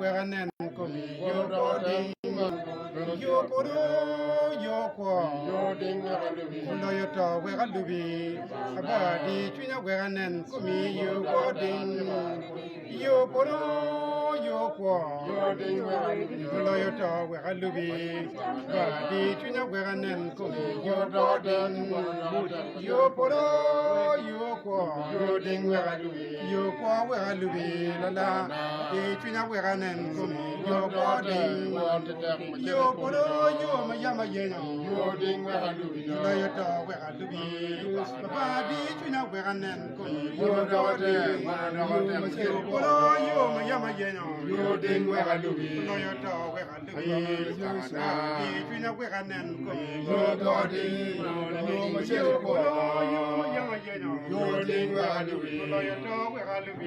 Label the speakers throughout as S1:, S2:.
S1: weranen komi yo ding yo poro yo kwa yo ding kulo yo to weralubi abadi tunya weranen komi yo ding yo poro yo kwa yo ding kulo yo to weralubi abadi tunya weranen komi yo ding yo poro yo kwa yo ding weralubi yo kwa weralubi la e tunya weranen komi yo ding yo poro yo mayama yena yo ding weralubi la yo to weralubi abadi tunya weranen komi yo ding yo poro yo mayama yena yo ding weralubi la yo to weralubi abadi tunya weranen komi yo ding yo poro yo mayama yena yo ding weralubi la yo to weralubi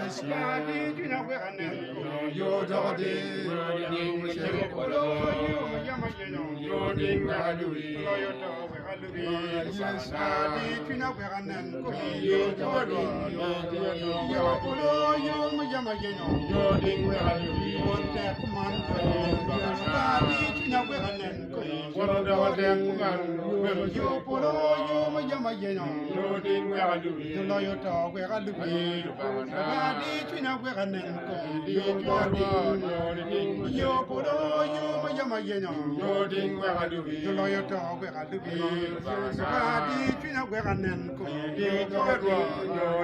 S1: abadi tunya weranen komi yo ding yo poro yo mayama yena yo ding weralubi la yo to weralubi abadi tunya weranen komi yo ding yo poro yo mayama yena yo ding weralubi wonte kumando abadi tunya weranen komi yo ding yo poro yo mayama yena yo ding weralubi la yo to weralubi abadi tunya weranen komi yo ding yo poro yo mayama yena yo ding weralubi la yo to weralubi abadi tunya weranen komi yo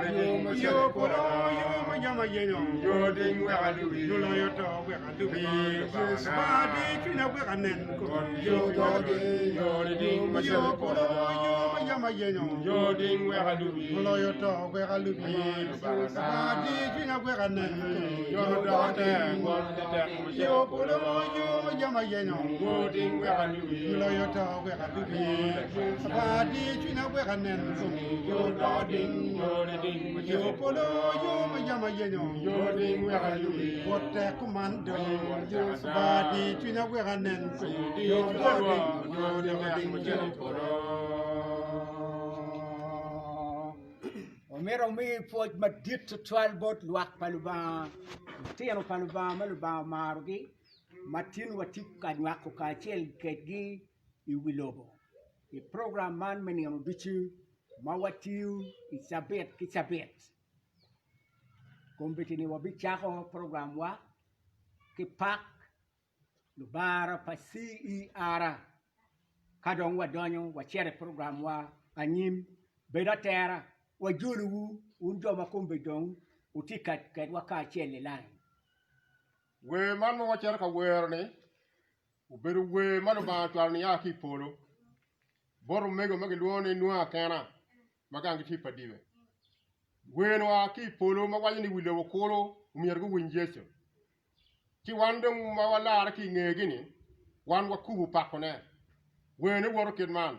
S1: ding yo poro yo mayama yena yo ding weralubi la yo to weralubi abadi tunya weranen komi yo ding yo poro yo mayama yena yo ding weralubi la yo to weralubi abadi tunya weranen yo ding yo poro yo mayama yena yo ding weralubi la yo to weralubi abadi tunya weranen komi yo ding yo poro yo mayama yena yo ding weralubi wote kumando abadi tunya weranen komi yo ding yo poro
S2: Mero mi poj madit tual bot luak paluba tiano paluba maluba marugi matin watik kanwa ko kachel kegi iwilobo i program man meni am bichu mawatiu isabet kisabet kombetini wabichako program wa kipak lubara pa C.E.R kadong wadonyo wachere program wa anyim bedatera wajulu unjo makombe dong utikat kat waka chele lan
S3: we man mo wacher ka wer ni uberu we man ba twal ni aki polo boru mego magi duone nuwa kana magangi ti padiwe we no aki polo ma wali ni wile wokolo umier go winjeso ki wande ma wala ara ki ngegi ni wan wakubu pakone we ne woro kid man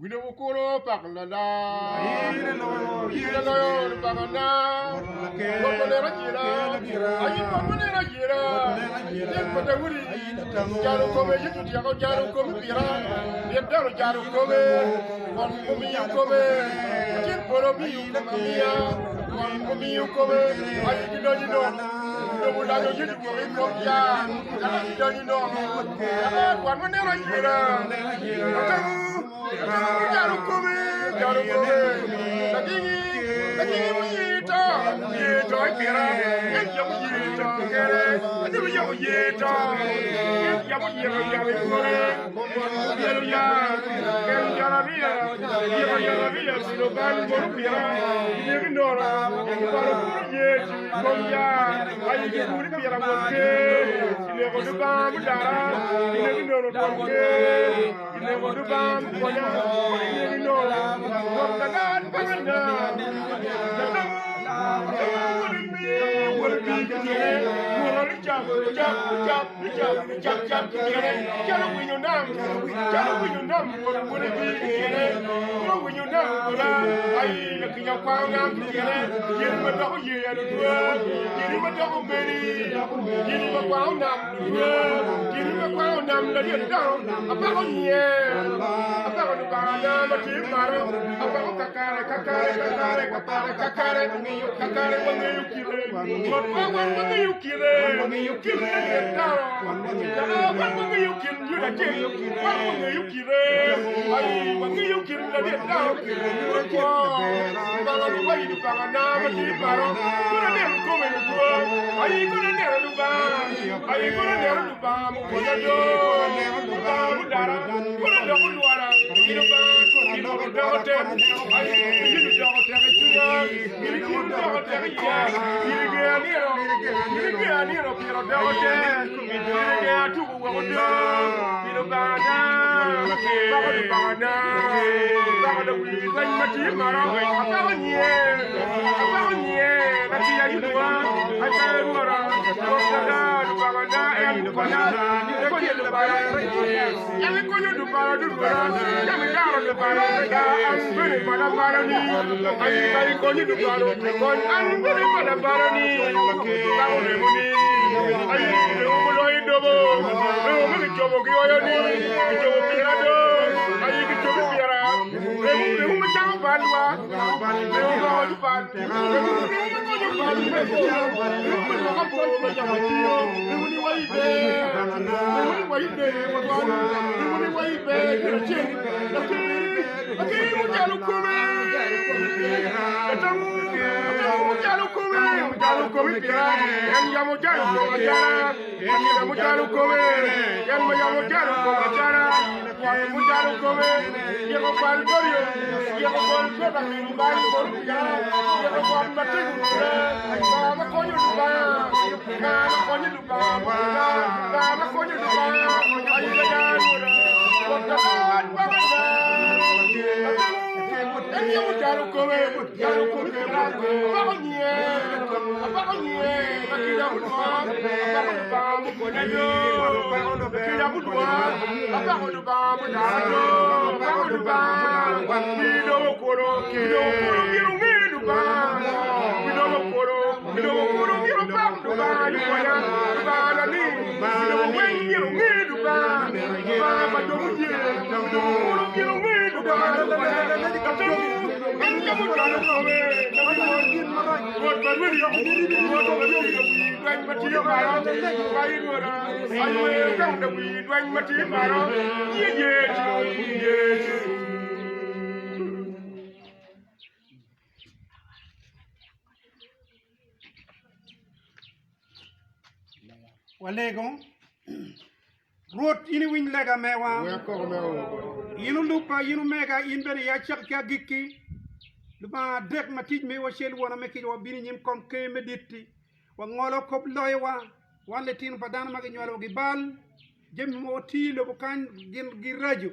S3: wile wokolo pak la la ira lo pakana wokole rajira ayi wokole rajira yen pata wuri jaru kome yitu diako jaru kome pira yen daru jaru kome wan kome kome yen poro mi kome wan kome kome ayi dido dido Dobu dajo yitu kome kopya kala dido dido kala wan mone rajira jaru kome lagi yita kira yamu yita kere yamu yita yamu kore ya yarabia silo bal borupira yegi nora balo yeti komya ayi kuri pira boke ile ko duba mudara yegi nora boke ile ko duba konya yegi nora bokagan banda kakare
S1: Walego rot ini win lega mewa inu lupa inu mega in bene ya chak ka gikki lupa dek matij me wa shel wona meki wa bini nyim kom ke meditti wa ngolo kop loywa wale tin padan magi nyolo gi bal jem mo ti lo kan gin gi radio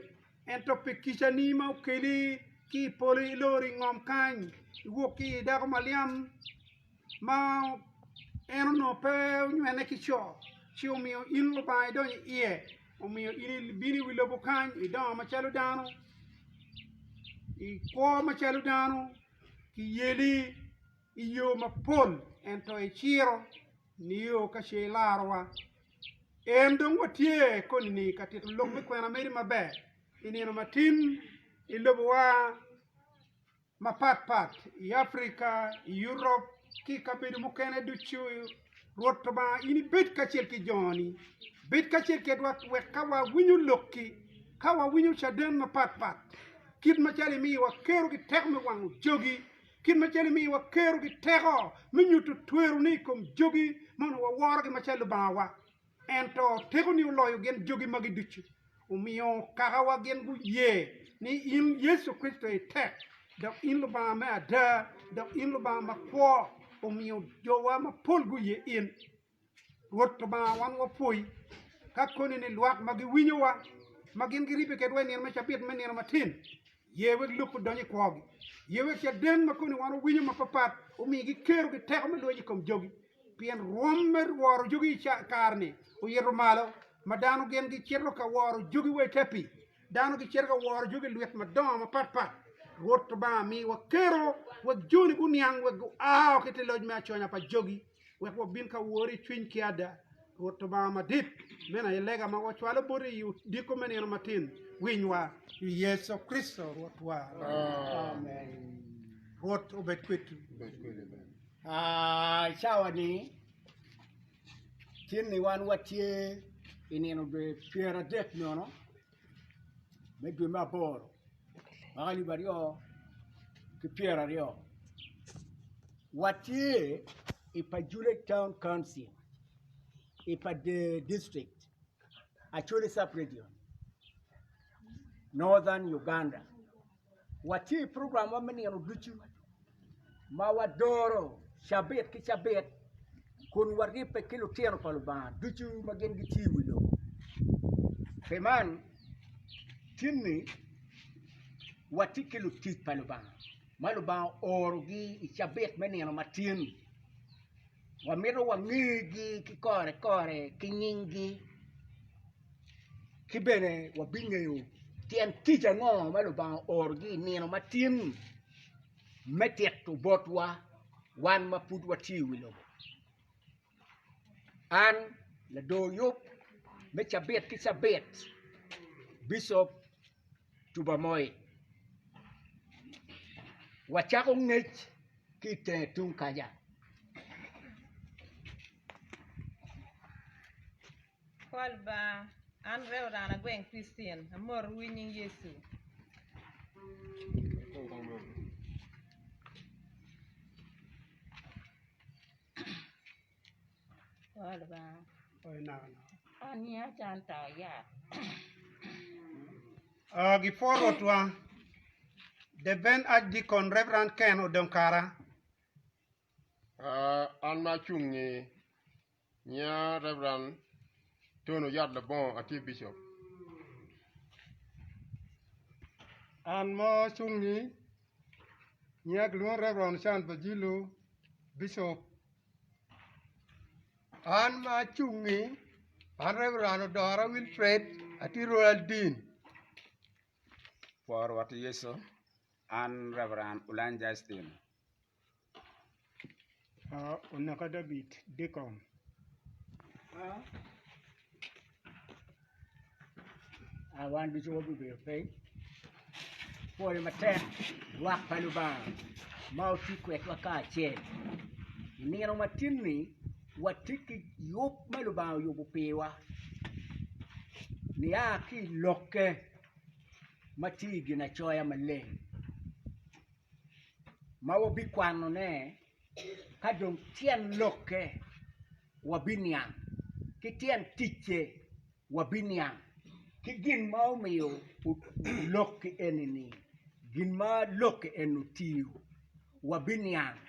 S1: en topic kisani ma keli ki poli lori ngom kan wo ki da ko maliam ma eno no pe nyene ki cho chiu mio in lo bai don ie o mio ini bini wi lo kan I don ma chalo dano I ko ma chalo dano ki yeli iyo ma pol ento e C.E.R niyo ka she larwa endong watie konni katit lobbe ko na meri mabe ini no matin I lobo ma pat I Africa I Europe ki kabedu mo kene du chu rotba ini bet ka ki joni bet ka ke wat we kawa winyu lokki kawa winyu chaden ma pat kit ma chali mi wa keru ki tek mi wangu jogi kit ma chali mi wa keru ki tego mi nyutu tweru ni kom jogi man wa woro ki ma chali bawa ento tego ni loyo gen jogi magi duchu o miyo kagawa gen gu ye ni in Yesu Kristo e tek da in lo ba ma da in lo ba ma ko o miyo jowa ma polgu ye in rotto ba wan wo poi kakkoni ni luak magi winyowa magin giribe ket wen ma chapit men ma tin yewe lukku doni kogi yewe ke den makoni wan winyo ma papat o mi gi keru gi tek ma doji kom jogi pien rommer woro jogi karni o yero malo madanu gen gi cerro ka woro jogi we tepi danu gi cerro woro jogi luet ma don ma pat rotto ba mi wa kero wa joni uniang wa aaw kete loj ma chonya pa jogi wa ko bin ka wori twin kiada rotto ba ma dit mena yelega ma wa chwala bori yu diko men eno matin winwa Yesu Kristo rotwa
S2: Amen.
S1: rot obet kwetu
S2: Sawa ni tin ni wan watie ineno be fiera det nono me dwe maboro magali bario ki fiera rio watie ipa Jule Town Council ipa the district actually sub-region Northern Uganda watie program wa meni anu duchu ma wadoro shabet ki shabet kun waripe kilo tiano paluban duchu magen gitiwilo feman tinni wati kilo tit paluban maluban orgi shabet meni anu matin wamiro wangigi kikore kinyingi kibene wabingeyo tien tija ngo maluban orgi nino matin metet to botwa wan mapud watiwilo an la do yup me chabet ki chabet Bishop Tubamoy wachako ngech kite tung kaya
S4: Kolba an rewrana gweng Christian amor winning Yesu Kolba
S1: Oi na.
S4: ania chanta ya
S1: Gi forward wa the Ben Archdeacon Reverend Ken Odonkara.
S3: An ma chungi nya Reverend Tono Yad Lebon ati Bishop.
S1: An mo chungi nyak luon Reverend Chan Bajilo Bishop. An ma chungi an Reverend Dora Wilfred ati Royal Dean.
S5: For what Yesu and Reverend Ulan Justin.
S1: Unaka David Deacon.
S2: I want to show you the pay for the matter wak paluban mau tikwet wakachen nino matini watiki yop maluban yobu pewa ni aki loke matigi na choya male mawo bikwano ne kadong tien loke wabinyang kitien tiche wabinyang kigin mau miyo loke enini gin ma loke enutiu wabinyang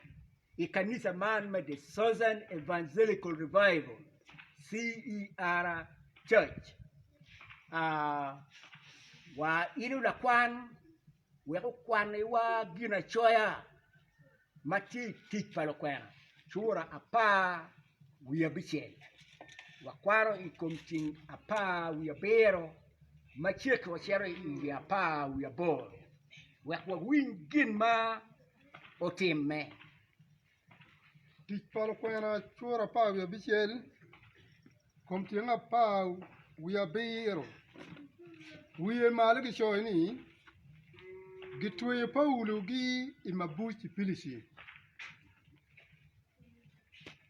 S2: ikanisa man me the Southern Evangelical Revival C.E.R. Church wa ilu la kwan weko kwan wa gina choya mati tik palo kwena chura apa wiya bichel wa kwaro ikomting apa wiya bero machek wa chere wiya apa wiya bor weko wingin ma otime
S1: Tik palo kwena chura pa wia bichel. Komtianga pa wia bero. Wia malaki show ni. Gitwe Paulo gi imabuchi pilisi.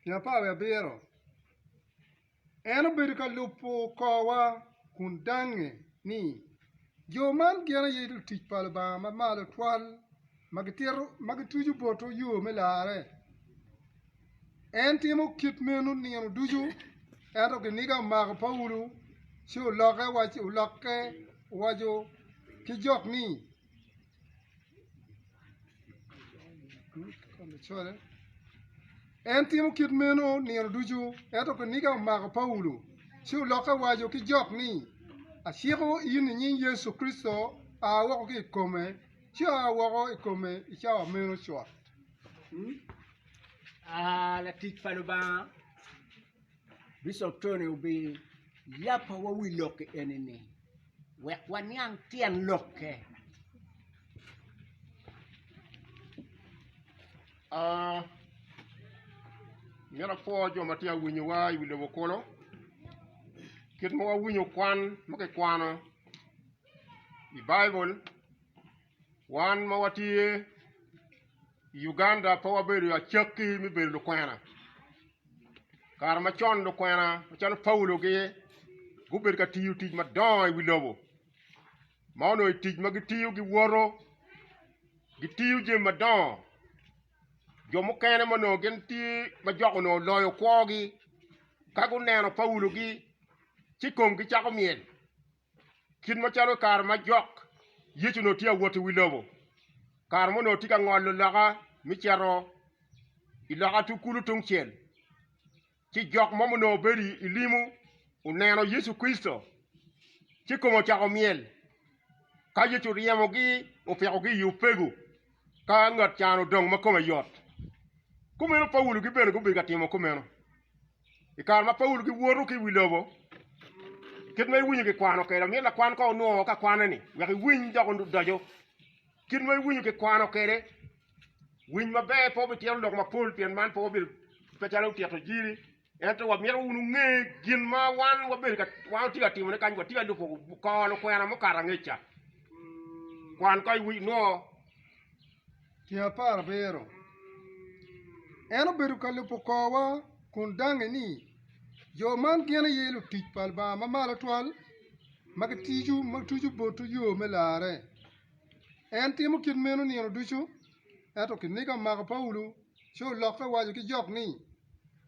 S1: Ya pa wia bero. Eno berika lupo kawa kundange ni. Yo man giana yedu tik palo ba malo twal. Magituju boto yu melare. Entimo kit menu niano duju eto ke niga mag Paulo si uloke wachi uloke wajo ki jok ni entimo kit menu niano duju eto ke niga mag Paulo si uloke wajo ki jok ni asiko yin ni Yesu Kristo a wako ki kome si a wako ikome ishawa menu shwa
S2: la tik paluban Bishop Tony ubi yapa wa wi loke enini wek wanyang tien loke
S3: Ngana po jo matia winyo wa iwile wokolo. Kit mo wa winyo kwan make kwano. I Bible wan ma watie Uganda pa wabedo ya chaki mi bedo kwana. kar ma chon do kwena chon Paulo ge guber ka tiyu tij ma don wi lobo ma ono tij ma gitiyu gi woro gitiyu je ma don jo mo kene mo no gen ti ma jogo no loyo kwogi ka gu neno Paulo gi chikom gi chako miel kin ma chalo kar ma jok yechu no tia woto wi lobo kar mo no tika ngolo laga mi chero ilaga tu kulu tung chel ci jok mo no beri ilimu uneno Yesu Kristo ci komo chako miel ka yechu riemo gi opego gi yupegu ka ngat chano dong ma koma yot kumeno Paulo gi beno gubi gatimo kumeno ikar ma Paulo gi woro ki wilobo kit may winyu gi kwano kere mi la kwan ko no ka kwanani wa winy dogo dojo kit may winyu gi kwano kere winy ma be po bi tielo dog ma pol pien man po bil petalo tieto jiri ento wa miero unu nge gin ma wan wa bil ka wan tiga timo ne kan wa tiga lupo ko no kwena mo karangecha kwan ko wi no
S1: Tia par bero. Eno beru ka lupo kowa kun dange ni. Yo man kiana yelu tij palba ma mala twal. Mag tuju botu yo melare. En timo kit meno ni eno duchu. Eto ki niga maga Paulo. Sho lokka waju ki jok ni.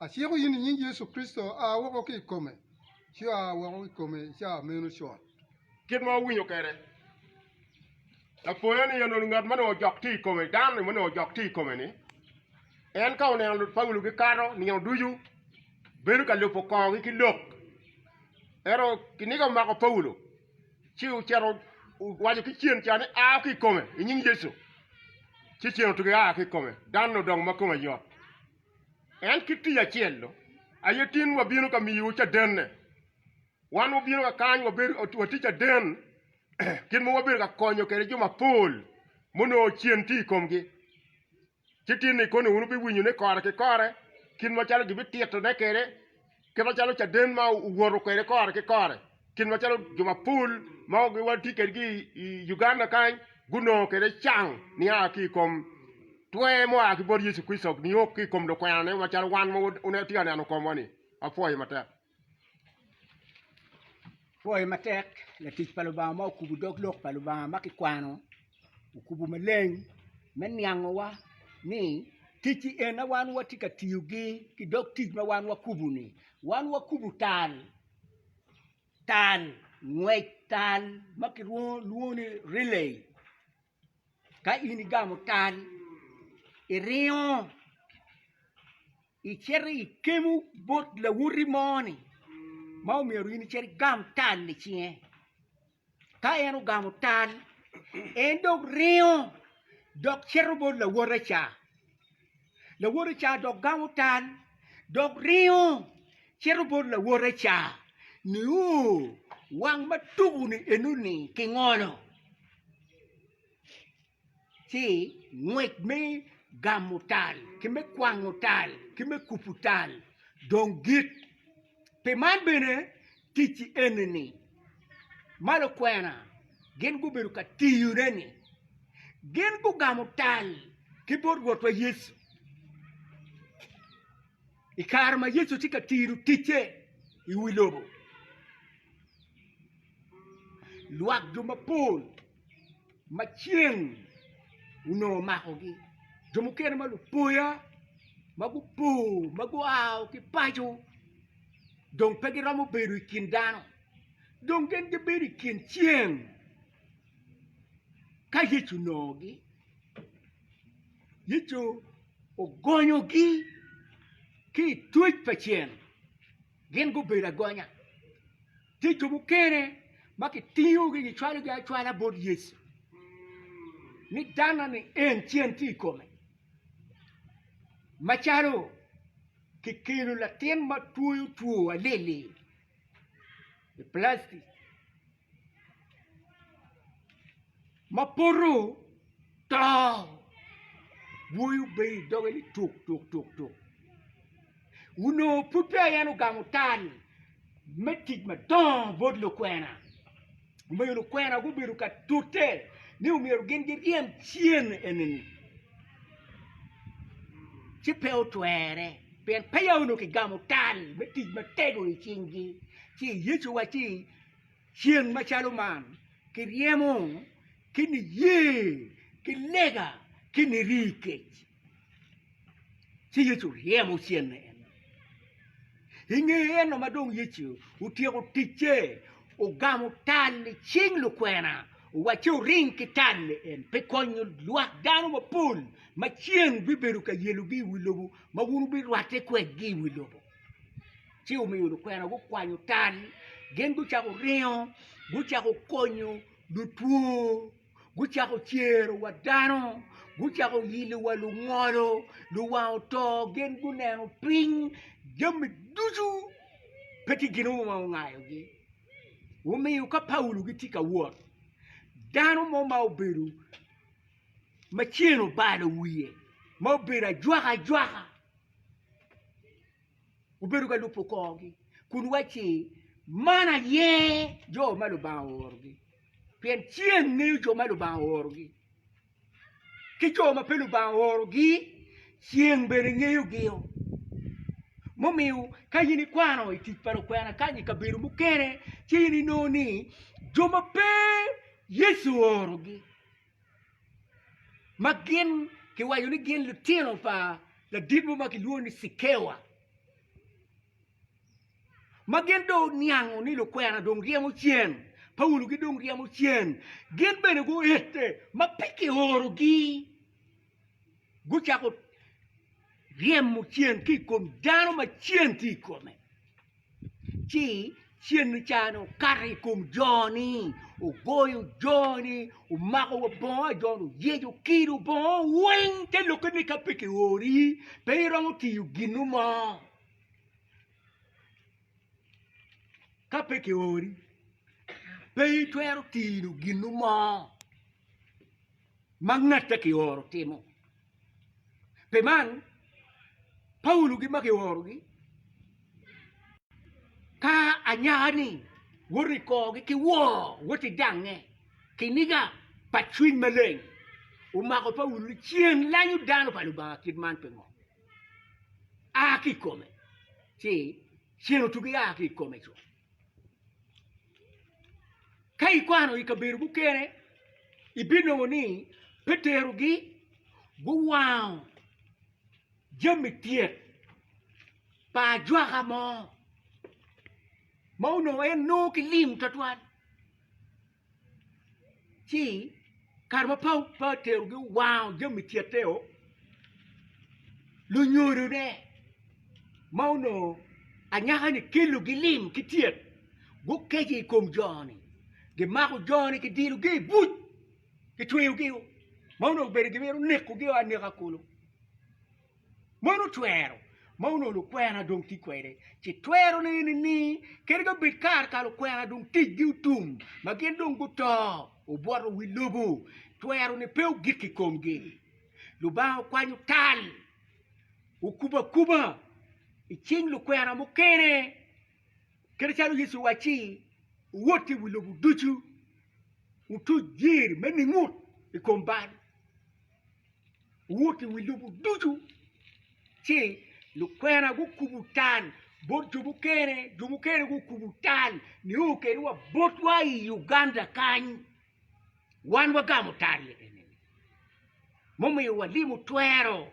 S1: Asieko yini nying Yesu Kristo a wako ki kome. Sho a wako ki kome. Sha meno short.
S3: kit ma winyo kere la poyani yeno ngat mano jok ti kome dan mano jok ti kome ni en ka one lu Paulo gi karo ni duju beru ka lupo ko gi lok ero kiniga maga Paulo chiu chero waju ki chien chane a ki kome nying Yesu ci chien tu ga ki kome dan no dong ma kome yot en kiti ya chiello ayetin wa binu ka miyu cha denne wan wo binu ka kany wa ber wa ticha den kin mo wa ber ka konyo kere juma pol mono chien ti komgi chitin ni kono unu bi winyu ne kore ke kore kin ma chalo gibi tieto ne kere ke ma chalo cha den ma woro kere kore ke kore kin ma chalo juma pol ma gi wa ti kere gi Uganda kany guno kere chang ni a ki kom twe mo a ki bor Yesu Kristo ni ok ki kom do kwena ne ma chalo wan mo une ti ana no komoni afoy mata
S2: Foi matek la tij paluba ma kubu dog lok paluba ma ki kwano kubu maleng men yango wa ni tiji ena wan wa tika tiyugi ki dog tij ma wan wa kubu ni wan wa kubu tal ngwek tal ma ki luoni relay ka ini gamo tal irion i cheri kemu bot la wuri moni mau meru ini cheri gam tal ni chie ka eno gam tal endo rio dok cheru bot la wora cha dok gam tal dok rio cheru bot la wora cha ni u wang matugu ni enuni kingolo si ngwek me gamutal kime kwangutal kime kuputal don git pe man bene tichi eneni malo kwena gen gu beru ka tiyureni gen gu gamutal kibor gotwa Yesu ikarma Yesu tika tiru tiche iwilobo luak juma pol machien uno makogi jomu kene malu puya magu au ki pajo don pegi ramo beru kin dano don gen ge beru kin chien ka Yesu nogi Yesu ogonyo gi ki tuj pachien gen go beru agonya ti jomu kene maki tiyo gi chwala bod Yesu ni dana ni en chien ti kome macharo kikilo la tien ma tuyo alele e plastic ma poro ta buyu be dogeli tuk uno pupa yanu gamutan metik ma don bod lo kwena lo kwena go biru ka tute ni umiru gen chien eneni ci peu tuere pen payo no ki gamo tal meti matego i chingi chi yechu wa chi chien machalo man ki riemo ki ni ye ki lega ki ni rike chi yechu riemo chien ne hinge no madong yechu utiego tiche o gamo tal ching lu kwena wa chu ring ki tal en pe konyo luak dano ma pul ma chien biberu ka yelu gi wilobu ma wuru bi rwate kwe gi wilobu chi o mi lu kwena go kwanyo tal gen gu cha rio gu cha konyo du tuo gu cha chiero wa dano gu cha yilu wa lu ngoro lu wa to gen gu neno ping jam duju peti gino ma ngayo gi o mi ka paulu gi tika wo dano mo ma oberu ma chieno balo wiye ma obera jwaga oberu ga lupo kogi kun wachi mana ye jo malu ba orgi pen chien ni jo malu ba orgi ki jo ma pelu ba orgi chien bere ngeyo geo momiu kayini kwano iti paro kwana kanyi kabiru mukere chini noni jo ma pe Yesu orgi magin ki wayo ni gin lutino pa la dibu makiluoni sikewa magin do niango ni lo kwena dong riamo chien Paulo gi dong riamo chien gin bene go ete mapiki orgi guchako riamo chien ki kom dano ma chien ti come chi chien ni chano kari kom Johnny o goyo Johnny o mago o bon Johnny yejo kiru bon wing te lo que ni kapike ori pero mo ti ginu mo kapike ori pe tuero ti ginu mo magnata ki oro timo pe man Paulo gi maki oro gi ka anyani wori ko ki wo woti dange kiniga patwin meleng o mako pa ulu chien lanyu dano pa luba kidman pengo aki come si chien tugi aki come cho kai kwano ikabiru bukere ibino ni Petero gi wow jamitie pa jwa mo mau no en no ki lim tatuan chi karma pau pa tero gi wow jami tieteo lu nyoro de mau no anya ni kilu gi lim ki tiet bu keji kom Johnny ge mako Johnny ki dilu gi but ki tuyo gi mau no bere gi meru nekku gi aneka kulo mau no tuero Mauno lo kwena dong ti kwere ci twero ni kerga bikar ka lo kwena dong ti giutum magen dong guto o boro wi lobo twero ni peu giki komgi lo ba kwanyu tal o kuba i ching lo kwena mo kere kere chalo Yesu wachi woti wi lobo duchu utu jir meni ngut i komban woti wi lobo duchu ci lukwena gukubutan bot jumukere gukubutan ni ukeri wa botwa i Uganda kan wan wagamo tari momi walimu twero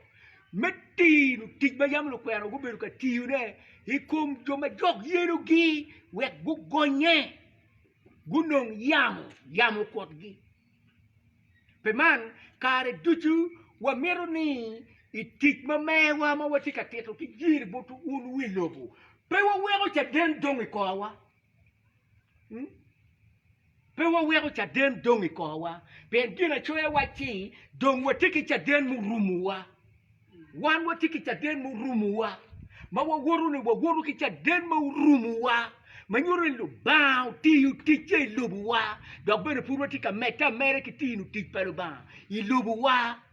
S2: metti nu tijba yam lukwena guberu ka tiune ikum joma jog yenu gi wek gugonye gunong yamu kot gi peman kare duchu wa meroni itik mamewa ma wati kateto ki jir botu un wilobu pe wa wego cha den dongi ko wa pe wa wego cha den dongi ko wa pe dina choya wati dong wati ki cha den mu rumuwa wan wati ki cha den mu rumuwa ma wa woru ni wa woru ki cha den mu rumuwa ma nyoro lu ba ti yu ti che lubu wa do bene pur wati ka meta mere ki ti nu ti pelo ba i lubu wa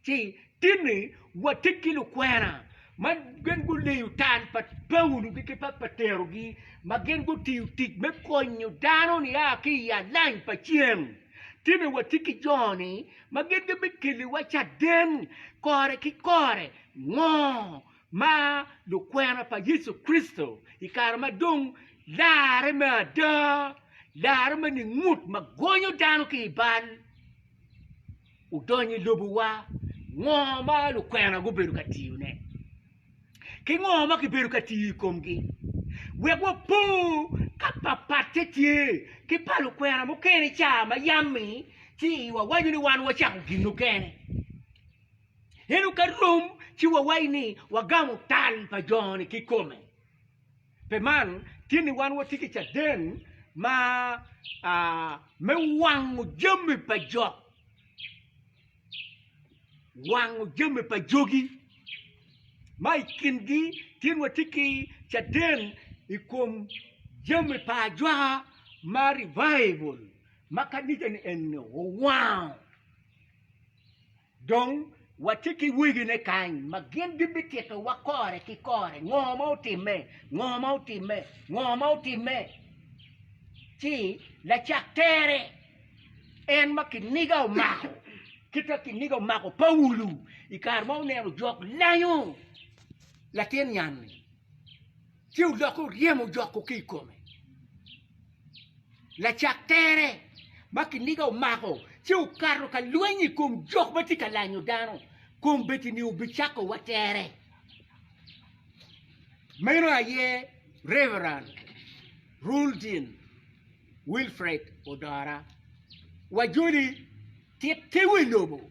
S2: ci tini watiki lu kwena ma gen gu liu tan pat Paulo ki Petero gi ma gen gu tiu tik me konyo dano ni aki ya lan pa chiem tini watiki Johnny magende mikili wacha den kore ki kore ngo ma lo kwena pa Yesu Kristo ikara madung lare ma da lare ma ni ngut magonyo dano ki ban udonyi lobuwa ngo ma lo kwena go beru katiyu ne ki ngo ma ki beru katiyu komgi wego pu kapapate tie ki palu kwena mo kene chama yami ti wa wanyu ni wan wa chaku ginu kene henu karum ti wa waini wa gamu tal pa John ki come pe man tini wan wa tiki cha den ma me wangu jemi pa jo wangu jemi pa jogi mai kingi tin wa tiki cha den ikum jemi pa jwa ma revival makanita ni en wow donc watiki wigi ne kan magendi biteka wakore kikore ngoma utime ti la chaktere en makiniga mako kita kiniga mako paulu ikar mo ne jok layo la ten yan ti u loko riemo joko kikome la chaktere makiniga mako ti u karro ka luenyi kum jok batika lanyo dano kum betini u bichako watere meno aye Reverend Ruldin Wilfred Odara wajuli tewe lobo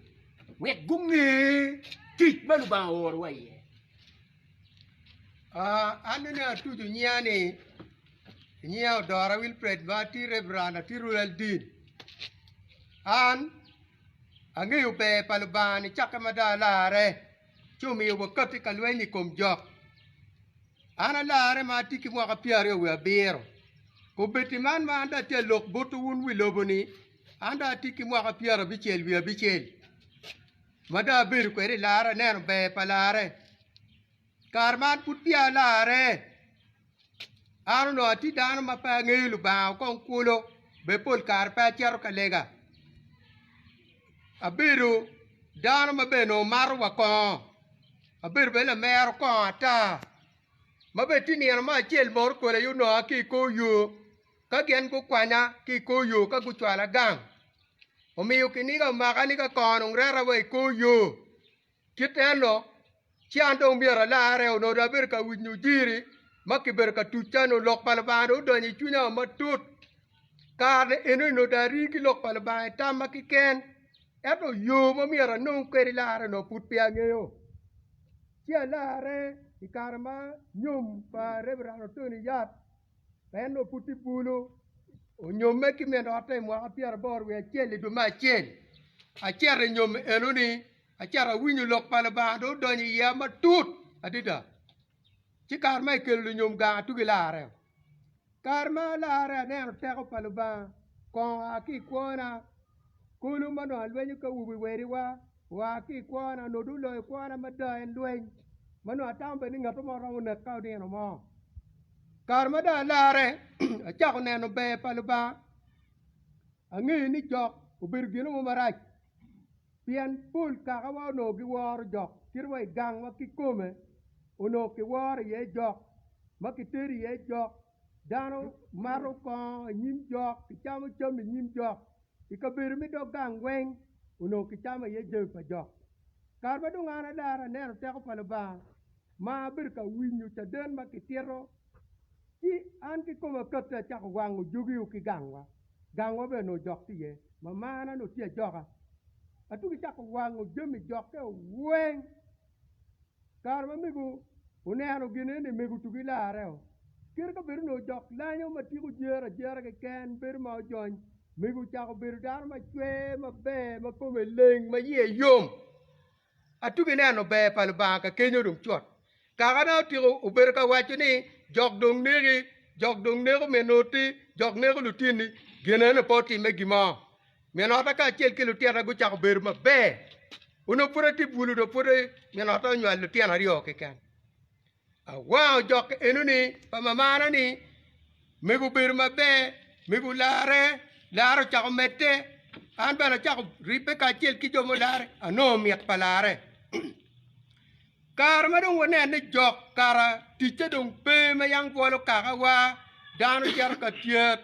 S2: we gunge tit baluba or waye
S1: anene tuju nyane nya Odara Wilfred bati Reverend Ruldin an angeyo pe palubani chakamada lare chumi wakati kalweni kom jok ana lare mati ki mwaka piare we abiro ko betiman ma anda te lok botu wun wi loboni anda tiki mwaka piare bichel wi bichel mada bir ko ri lare ner be palare karman putia lare anu no ati dan ma pa ngelu ba kon kulo be pol kar pa chero kalega abiru dano mabeno marwa ko abiru bele mer ko ata mabeti ni ma chel bor ko le yuno aki ko yu ka gen ko kwanya ki ko yu ka ku chwala gang omiyo kini ga magani ka kono rera we ko yu kitelo chiando miera lare ono da ber ka winyu jiri makiber ka tuchano lok palbando do ni chunya matut kar eno no dari ki lok palbando tamakiken eto yo mamiera non kweri lare no put piangeo chia lare ikarma nyum pa rebrano toni yat peno puti pulu o nyom meki mendo ate mo apiar bor we cheli do ma chen a chere nyom enuni a chara winyu lok palabando doni ya matut adida ci karma kelu nyom ga tugi lare karma lare ne te ko palaba ko aki kona kulu mano alwenyu ka ubi weri wa ki kwana no dulo kwana mada en lwen mano atambe ni ngato mo rawo ne ka de no mo karma da lare a chako ne no be palba angi ni jok ubir gino mo maraj pian pul ka wa no gi war jok kirwa gang wa ki kome ono ki war ye jok makiteri ye jok dano maro ko nyim jok ki chamo cham nyim jok ikabir mi do gang weng uno ki chama ye je pa jok karba do ngana dara ne te ko palba ma bir ka winyu ta den ma ki tero ki an ki ko ma kata cha ko wangu jugi ki gangwa be no jok ti ye ma mana no tie joka atu ki cha ko wangu jemi jok ke weng karba mi gu uneno gine ni mi gu tugi lare kir ka bir no jok lanyo ma ti ku jera ke ken bir ma joñ migu chako bir dar ma chwe ma be ma kome leng ma ye yom atugi neno be pal banka kenyo dum chot kaga na tiro uber ka wacho ni jok dong nego menoti jok nego lutini gene ne poti me gima menota ka chel ke lutiana gu chako bir ma be uno pura ti bulu do pura menota nyal lutiana rio ke kan a wow jok enuni pa mamana ni migu bir ma be migu lare chako mette
S6: an bana chak ripe ka chel ki jomo dare ano miet palare kar ma dong wone ne jok kara tiche dong pe ma yang bolo kaka wa danu jar ka tiet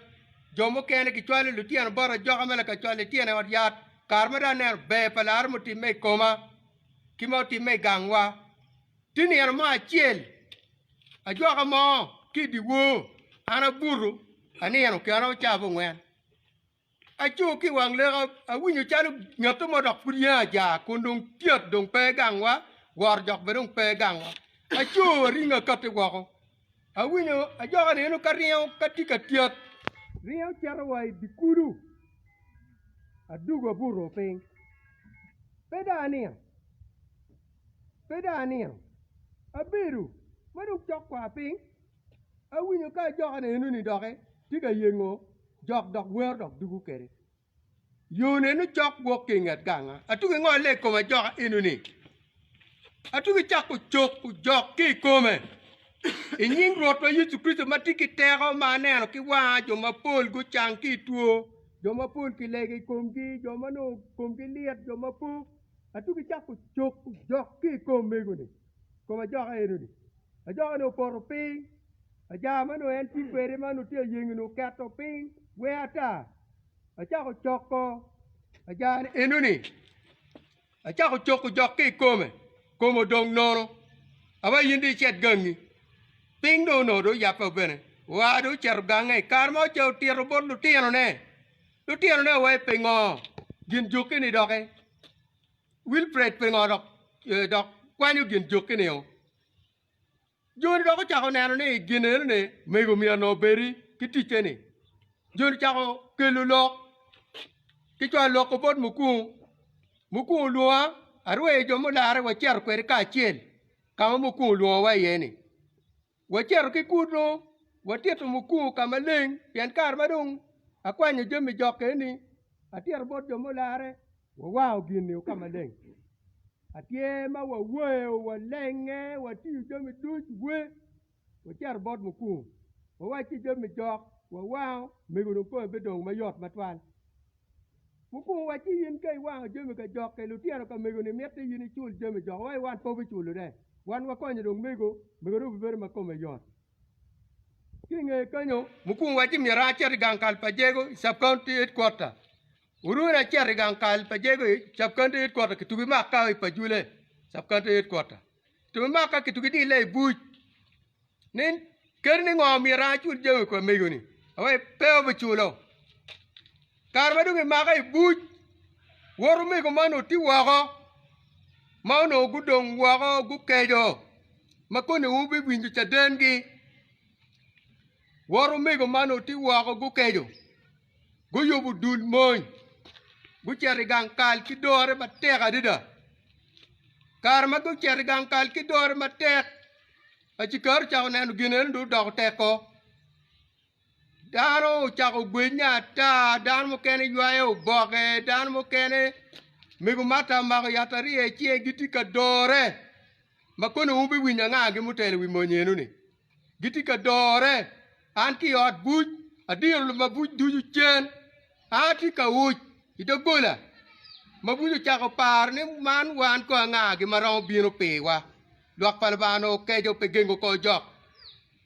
S6: jomo kene ki chwale lutian bora joka mele ka chwale tiene wat yat kar ma da ne be palar muti me koma ki mo ti me gangwa tini er ma chel a joka mo ki di wo ana buru ani eno ki ana cha bo ngwen a chu ki wang le a winyu chalu nyoto mo dok puria ja kundung tiet dong pe gangwa war jok be dong pe gangwa a chu ringa ka te wako a winyu a joka ne no kariyo katika tiet ringa charo wai dikuru a dugo buru ping peda ania a biru maduk chok kwa ping a winyu ka joka ne no ni doke tika yengo jok dok wer dok dugu kere yone no chok wo kingat ganga atuge ngo le ko ma jok inu ni atuge chak ko chok ku jok ki kome inying rot wa Yesu Kristo matiki tero maneno ki wa jo mapol go chang ki tuo jo mapol ki lege komgi jo mano komgi liet jo mapu atuge chak ko chok ku jok ki kome go ni ko ma jok inu ni a jok no por ping a jama no en ti kwere manu te yengi no kato ping we ata a chako choko a jan enuni a chako choko jokke kome komo dong nono aba yindi chet gangi ping no do yapa bene wa do cher gange karmo chau tiro bor lu tiro ne we pingo gin jokke ni doke Wilfred pingo dok kwanyu gin jokke ni o joni doko chako neno ni ginene ne mego mia no beri kitiche ni joni chako kelu lok kichwa lok bot muku luwa arwe jomo lare wa cher kwere ka chiel kama muku luwa wa yeni wa cher ki kudo wa tieto muku kama leng pian kar madung akwanya jomi joke ni atier bot jomo lare wa wao gini kama leng atie ma wa wa lenge wa tiu jomi duch we wa cher bot muku wa chi jomi jok wa wao miguru ko bedong mayot matwan muku wa chi yin kai wa jomi ka jok ke lutiero ka miguni mette yin chul jomi jok wa wan po bi chulu de wan wa ko nyidong miguru ber ma ko mayot kinge kanyo muku wa chi mira cher gankal pajego sub county headquarter urura cher gankal pajego sub county headquarter kitubi makka pajule sub county headquarter tubi makka kitubi di le buj nin kerni ngo mira chul jomi ko miguni awai peo bi chulo karmadungi magai buj woru mego mano ti wago mano gudong wago gukejo makone ubi winju chadengi woru mego mano ti wago gukejo guyobu dul moy gucheri gankal ki dore batek adida karma gucheri gankal ki dore batek achikar chago nenu ginen du dog teko dano chako gwenya ta dan mo kene yuayo boge dan mo kene migu mata mago yatari e chie giti ka dore makono ubi winya ngagi mutele wi monyenu ni giti ka dore anti ot buj adir lu mabuj duju chen ati ka uj idogola mabuju chako par ni man wan ko ngagi marao bino pewa lok palbano kejo pe gengo ko jok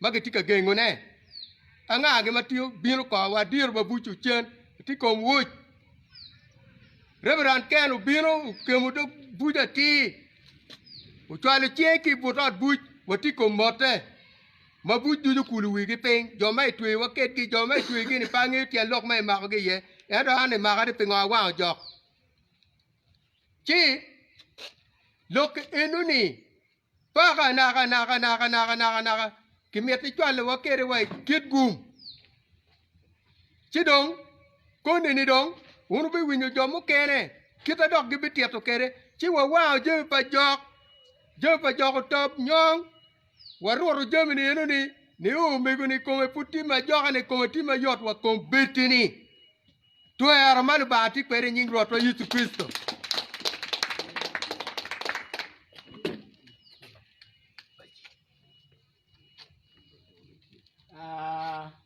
S6: magiti ka gengo ne anga ge matio bino ko wa dir babuchu chen ti kom wuj reverend ken bino kemu do buja ti o chwale cheki butot buj wati kom mote mabuj du kulu wi gi peng jo mai twe wa ket gi jo mai twe gi ni pangi ti lok mai ma ge ye e do ane ma ga de pingo wa jok chi lok enuni paga naga kimieti chwale wa kere wa kit gum chidong kone ni dong unu bi winyo jomo kene kita dok gibi tieto kere chi wa je pa jok top nyong waruru jemi ni enu ni u migu ni kome puti ma joka ni kome ti ma yot wa kom betini tuwe aramalu baati kwere nying rotwa Yesu Kristo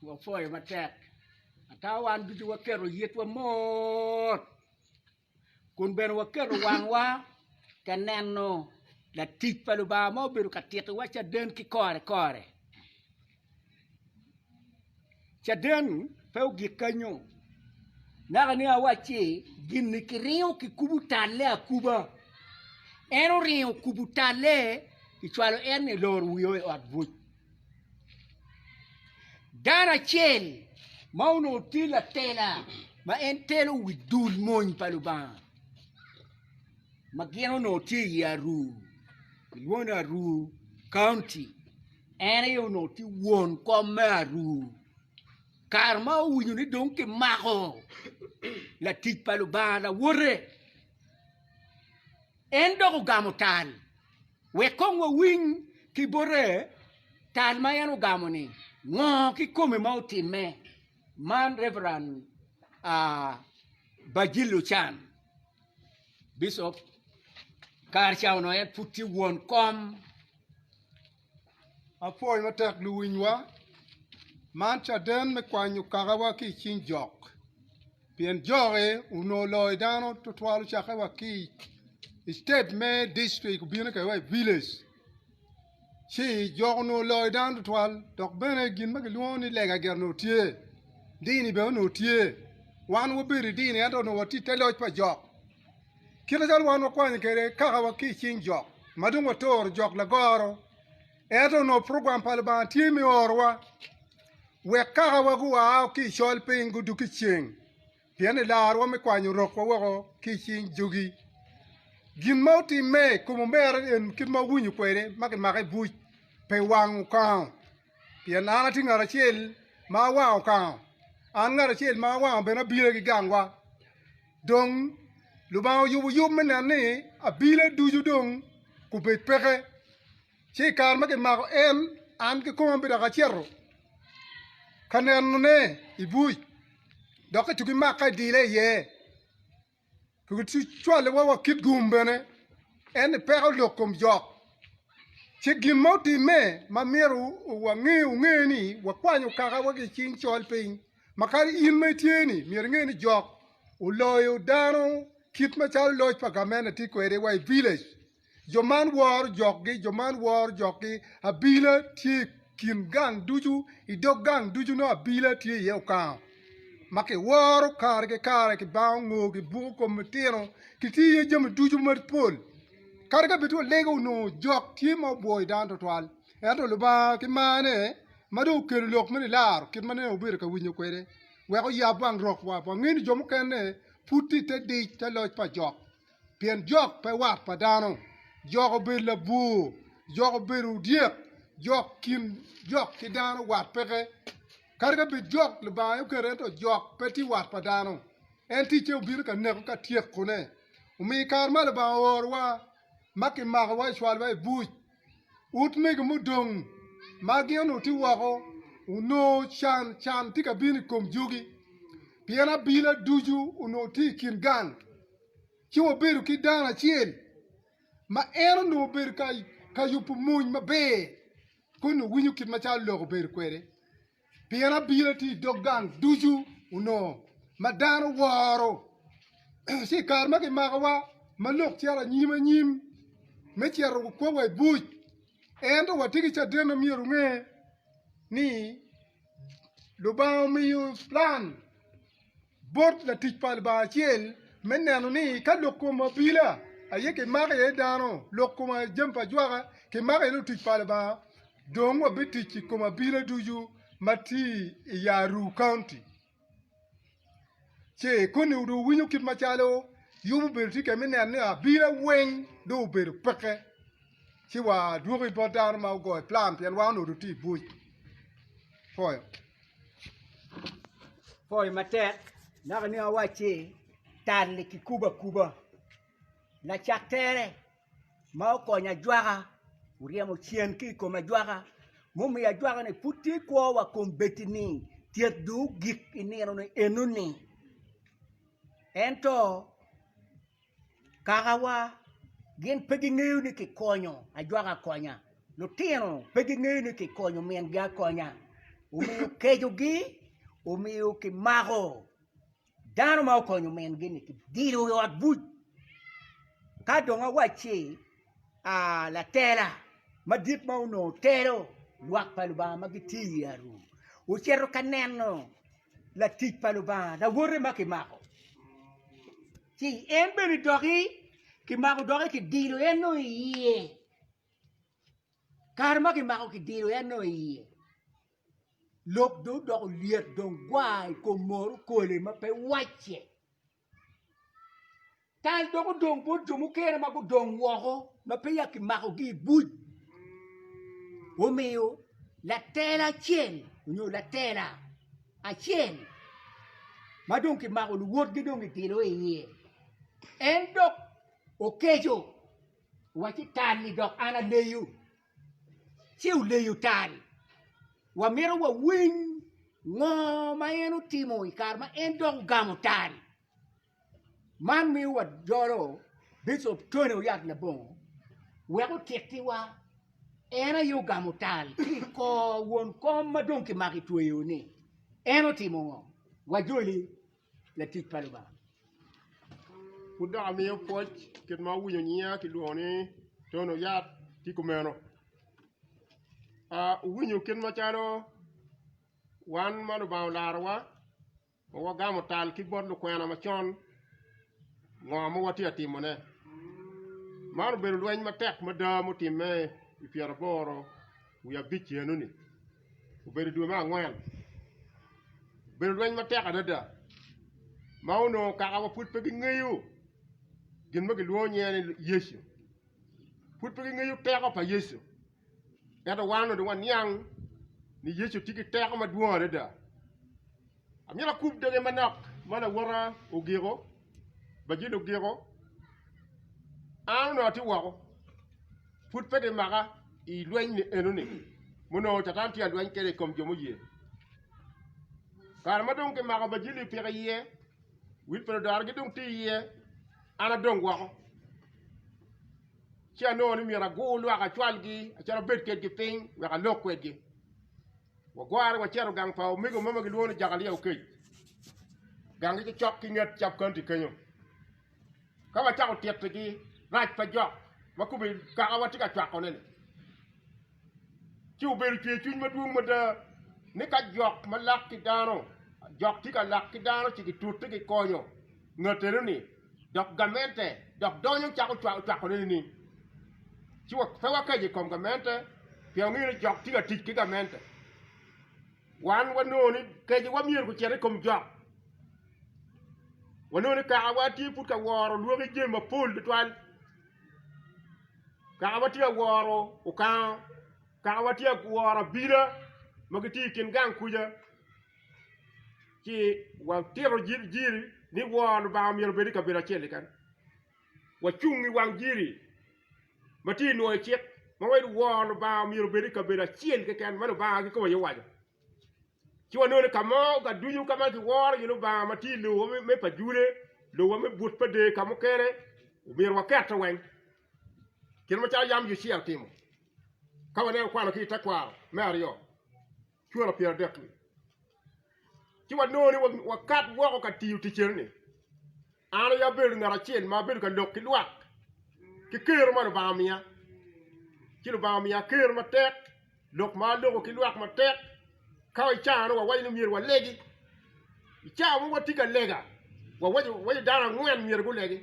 S2: wa foi matek atawan du wa kero yet wa mot kun ben wa ker wang wa kaneno la tic pa luba mo bedo ka tiek wa Caden ki kore Caden pe gi kanyo na ni awachi gin ni kirio ki kubu tale akuba eno rio kubu tale ki chwalo en ni lor wiyo at buch dara chel mauno tila tela ma en telo widul mon pa luba magiano no ti yaru Luona Ru County, ene no ti won komaru. Karma winyu ni donke mago. La tic paluba la wore. Endo gamo tal. We kongo wing ki bore tal mayano gamo ni. Ngo ki kome mauti me. Man Reverend Bajilu Chan. Bishop Karchao no et puti won kom
S1: apoy matek luwinywa man Caden me kwanyu kagawa ki chin jok pien joge uno loy dano to twalu chakawa ki state me district bina ka wa village chi jog no loy dan to twal dok bene gin ma luoni lega ger no tie dini be no tie wan wo biri dini ato no wati telo pa jok kila jal wan kwani kere kagawa ki chin jok madungo tor jok la goro eto no program palba timi orwa we kagawa guwa ki shol pingu du ki ching piene larwa me kwanyu rokwa wo ki chin jugi gin mauti me kumo mere en kin ma wunyu kwere makin maka buj pe wangu kan pien ana tingara chel ma wangu kan an ngara chel ma wangu bena bile gi gangwa dong lubao yubu menani abile duju dong kubet peke chi kar makin mako en an ki kuma bida ka chero kanen ne ibuj doka tuki maka dile ye kutu chwale wa kit gumbene en peko lokom jok che gimoti me mamiru wangi ni wakwanyo kaka wagi chin chol ping makari in me tieni mir ngeni jok uloyo dano kit ma chal loj pagamene ti kwere wai village joman war jokgi abila ti kin gang duju idog gang duju no abila ti ye kan make woro kare ke bango ke buko komitino kiti ye jam duju mar pol karga bitu lego no jok ti mo boy dan to twal eto luba ki mane madu ker lok mani lar kit mane obir ka winyo kwere we ko ya bang rok wa bo ngini jom kene puti te di te loj pa jok pien jok pe wat pa dano jok bir la bu jok bir udiek jok ki dano wat peke karga bit jok le ba yo kere to jok peti wat pa dano en ti che bir ka ne ka tiek kone umi kar ma le ba orwa maki maga wa shwal wa buj ut me mu dong magiano ti wako uno chan ti ka bini kom jugi piena bila duju uno ti kin gang ki wo beru ki dana chien ma ero no ber ka yupu muny ma be kono winyu kit ma cha lo ber kwere piena bila ti dogang duju uno madano waro si kar ma ki maga wa malok tiara nyima nyim me tiara ko wa buj endo watigi Caden miru nge ni lubao mi yu plan bot la tich pal ba chiel meneno ni ka lokoma bila aye ke maga ye dano lokoma jempa jwaga ke maga no tich pal ba dong wa bitich koma bila duju mati Yaru County che koni udu winyu kit machalo yubu berti ke meneno ni abila weng do ber peke chi wa duogi bo dano ma go plan pian wa no ti buj
S2: Foi matek na ni awachi tali ki kuba na chaktere ma ko nya jwaga uriamo chien ki ko ma jwaga mumi ya jwaga ne puti ko wa kombetini tiet du gik inero ne enuni ento kagawa gen pegi ngeu ni ki konyo a jwaga konya no tieno pegi ngeu ni ki konyo men ga konya umi kejogi umi ki mago dano ma konyo men gini ki diro yo buj ka donga wachi la tela madit ma uno tero luak paluba magiti yaru uchero kaneno la tik paluba na wore makimako si embe ni dogi kimako dogi ki dilo eno iye karma kimako ki dilo eno iye lok do dog liet don gwai ko moru kole ma pe wache tal dogo dong bo jumu kere ma go dong wogo ma pe yakimako gi buj Omeo, la tela chien, la tela a chien. Madon ki mago lu wot gidon ki tilo ye. Endok okejo. Wati tani dok ana leyu. Siu leyu tani. Wa mero wa wing ngo mayeno timo ikarma endok gamo tani. Man mi wa joro Bishop Tony yak na bon. Weko tekti wa ena yo gamutal ko won ko madon ki maki tuyo ni eno timo wajoli la tik paluba
S3: kuda ami yo poch ket ma wunyo nyia ki duoni tono yat ti kumeno wunyo ken ma charo wan manu ba larwa wa gamutal ki bodlu kwena ma chon ngamo wati atimone mar beru lweny ma tek ma da mo time Piara boro we are big yenuni uberi du ma ngwan beru lweny ma tek adada mauno ka wa put pe ngeyu gin ma gluo nyene Yesu put pe ngeyu tek pa Yesu eta wano de wan yang ni Yesu tiki tek ma duo adada amira kup de manak mana wara ogiro bajino giro ano ti wako put pe maga I lweny ni enuni muno tatanti a lweny kele kom jomo ye kar madon ke maga bajili pere ye wit pro dar gidon ti ye ana dong wako chia no ni mira gulu aka chwalgi a chara bet ke gi ping wa ka lokwegi wa gwar wa chero gang pa o migo mama gilwoni jagali o kei gang ki chok ki nget chap kanti kenyo ka wa chako tiet gi raj pa jok makubi ka wa tika chwako nene Chiu beri chwe chun madung mada nika jok malak ki dano jok tika lak ki dano chiki tuti ki konyo ngoteru ni dok gamente dok donyo chako chwako ni chiwa fewa kaji kom gamente pia ngiri jok tika tiki gamente wan wano ni kaji wamir kuchere kom jok wano ni ka awati putka waro luogi jema pool bitwal ka awati waro Okango Kawatia kuara bila magiti kin gang kuja ki wa tiro jiri ni wa ba mi robedi ka bela chele kan wa chungi wang jiri mati no chek ma wai wa ba mi robedi ka bela chele ka kan ma ba ki ko yo waja ki wa no ka mo ga duyu ka ma ki war you ba mati lo me pa jure lo me but pa de ka mo kere mi wa ka ta wen kin ma cha yam yu C.E.R timo kawane kwa ki takwa Mario chura pia dekli ti wa noni wa kat wo ka tiu ti cherni ana ya ber ngara chen ma ber ka lok ki luak ki ker ma ba miya ki ba miya ker ma tek lok ma lok ki luak ma tek kawai cha no wa wai mir wa legi cha mo wa tika lega wa wai dara ngwen mir go legi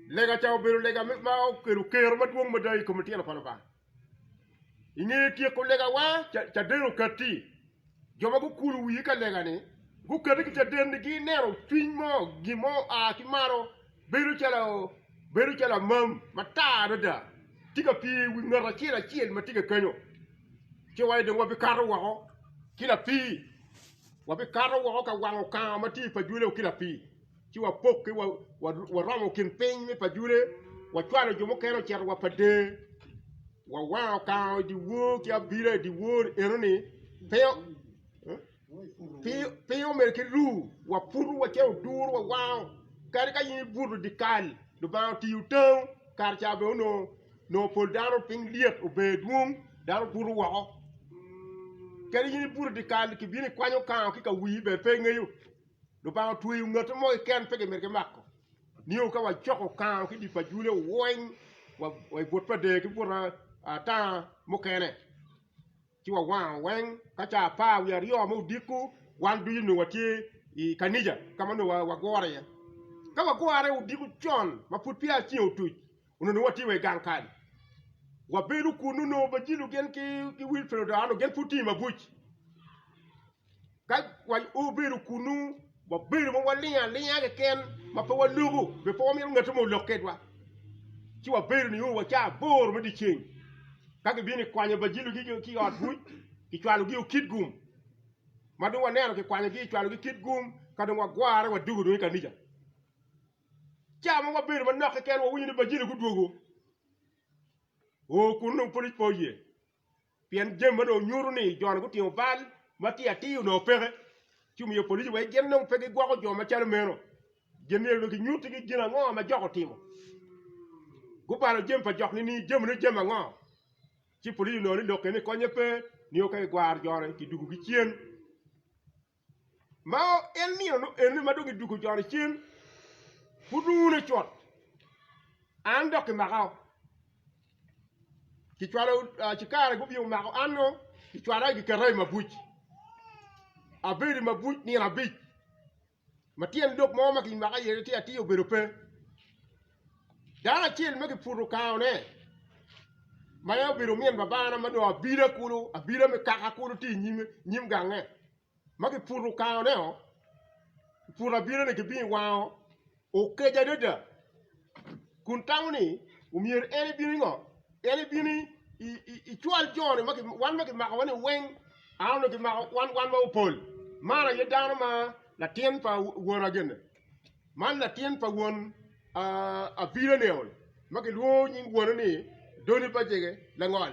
S3: lega cha ber lega ma ker ma duong ma dai komiti na pa ba Inge kia kolega wa cha dero kati joma ku kulu wi ka lega ni ku kati ki cha den gi nero twinmo gimo a kimaro beru chala mam mata da tika pi wi ngara kila kiel ma tika kanyo che wai de wabi karo wa ho kila pi wabi karo wa ho ka wango ka ma ti pa jule kila pi chi wa pok ki wa ramo kin pen mi pa jule wa twalo jomo kero cher wa pa de wa ka di wo ki abila di wo eroni peo merke ru wa puru wa cheo dur wa kar ka yin buru di kal do ba ti utong kar cha be no pol daro ping liet o be dum daro buru wa kar yin buru di kal ki bini kwanyo ka ki ka wi be pe ngeyu do ba tu yu ngato mo ken pe merke makko niu ka wa choko kan ki di pa jule woin wa bot pa de ki bora ta mo kene ti wa wen ka cha pa wi rio mo diku wan du no wati I kanija kama no wa gore ya ka wa gore u diku chon ma put pia chi o tu uno no wati we gan kan wa beru kunu no ba jilu gen ki wil fero da no gen puti ma buch ka wa u beru kunu wa beru mo walia ke ken ma pa wa lugu be po mi ngata mo lokedwa ti wa beru ni wa cha bor mo di king ka ke bini kwanya ba jilu ki ot buch ki chwalu gi kit gum ma do wa neno ki kwanya gi chwalu gi kit gum ka do wa gware wa dugu do kanija cha mo wa beru ma nok ke ken wa wini ba jilu ku dugu o kunu polis po ye pien jemma do nyuru ni jon ko tio bal mati ati no pere chumi yo polis we gen no pege gwa ko joma chal meno genel no ki nyuti ki gina ngo ma joko timo go palo jem pa jok ni jem no jema ngo chi polis no ni do kene ko nyepe ni o kay gwar jore ki dugu ki chien ma en ni no en ma do ki dugu jore chien fudu ne chot an do ki magaw ki chwalo C.E.R go biu ma anno ki chwalo ki kare mabuch abiri mabuch ni na bich matien dok mo ma ki ma yere ti ati obero pe dana chil ma ki furu kaone ma ya biro mien babana ma do abira me kaka kulu ti nyim gange ma ki furu kaone o furu abira ne ki bi wao o keja deda kun tawni umier ene bini ngo ene bini I chual jone maki wan maki maka wane weng ano ki maka wan ma upol mana ye dano ma la tien pa won agende man la tien pa won a vile neol maki luo nying won ni doni pa jege la ngol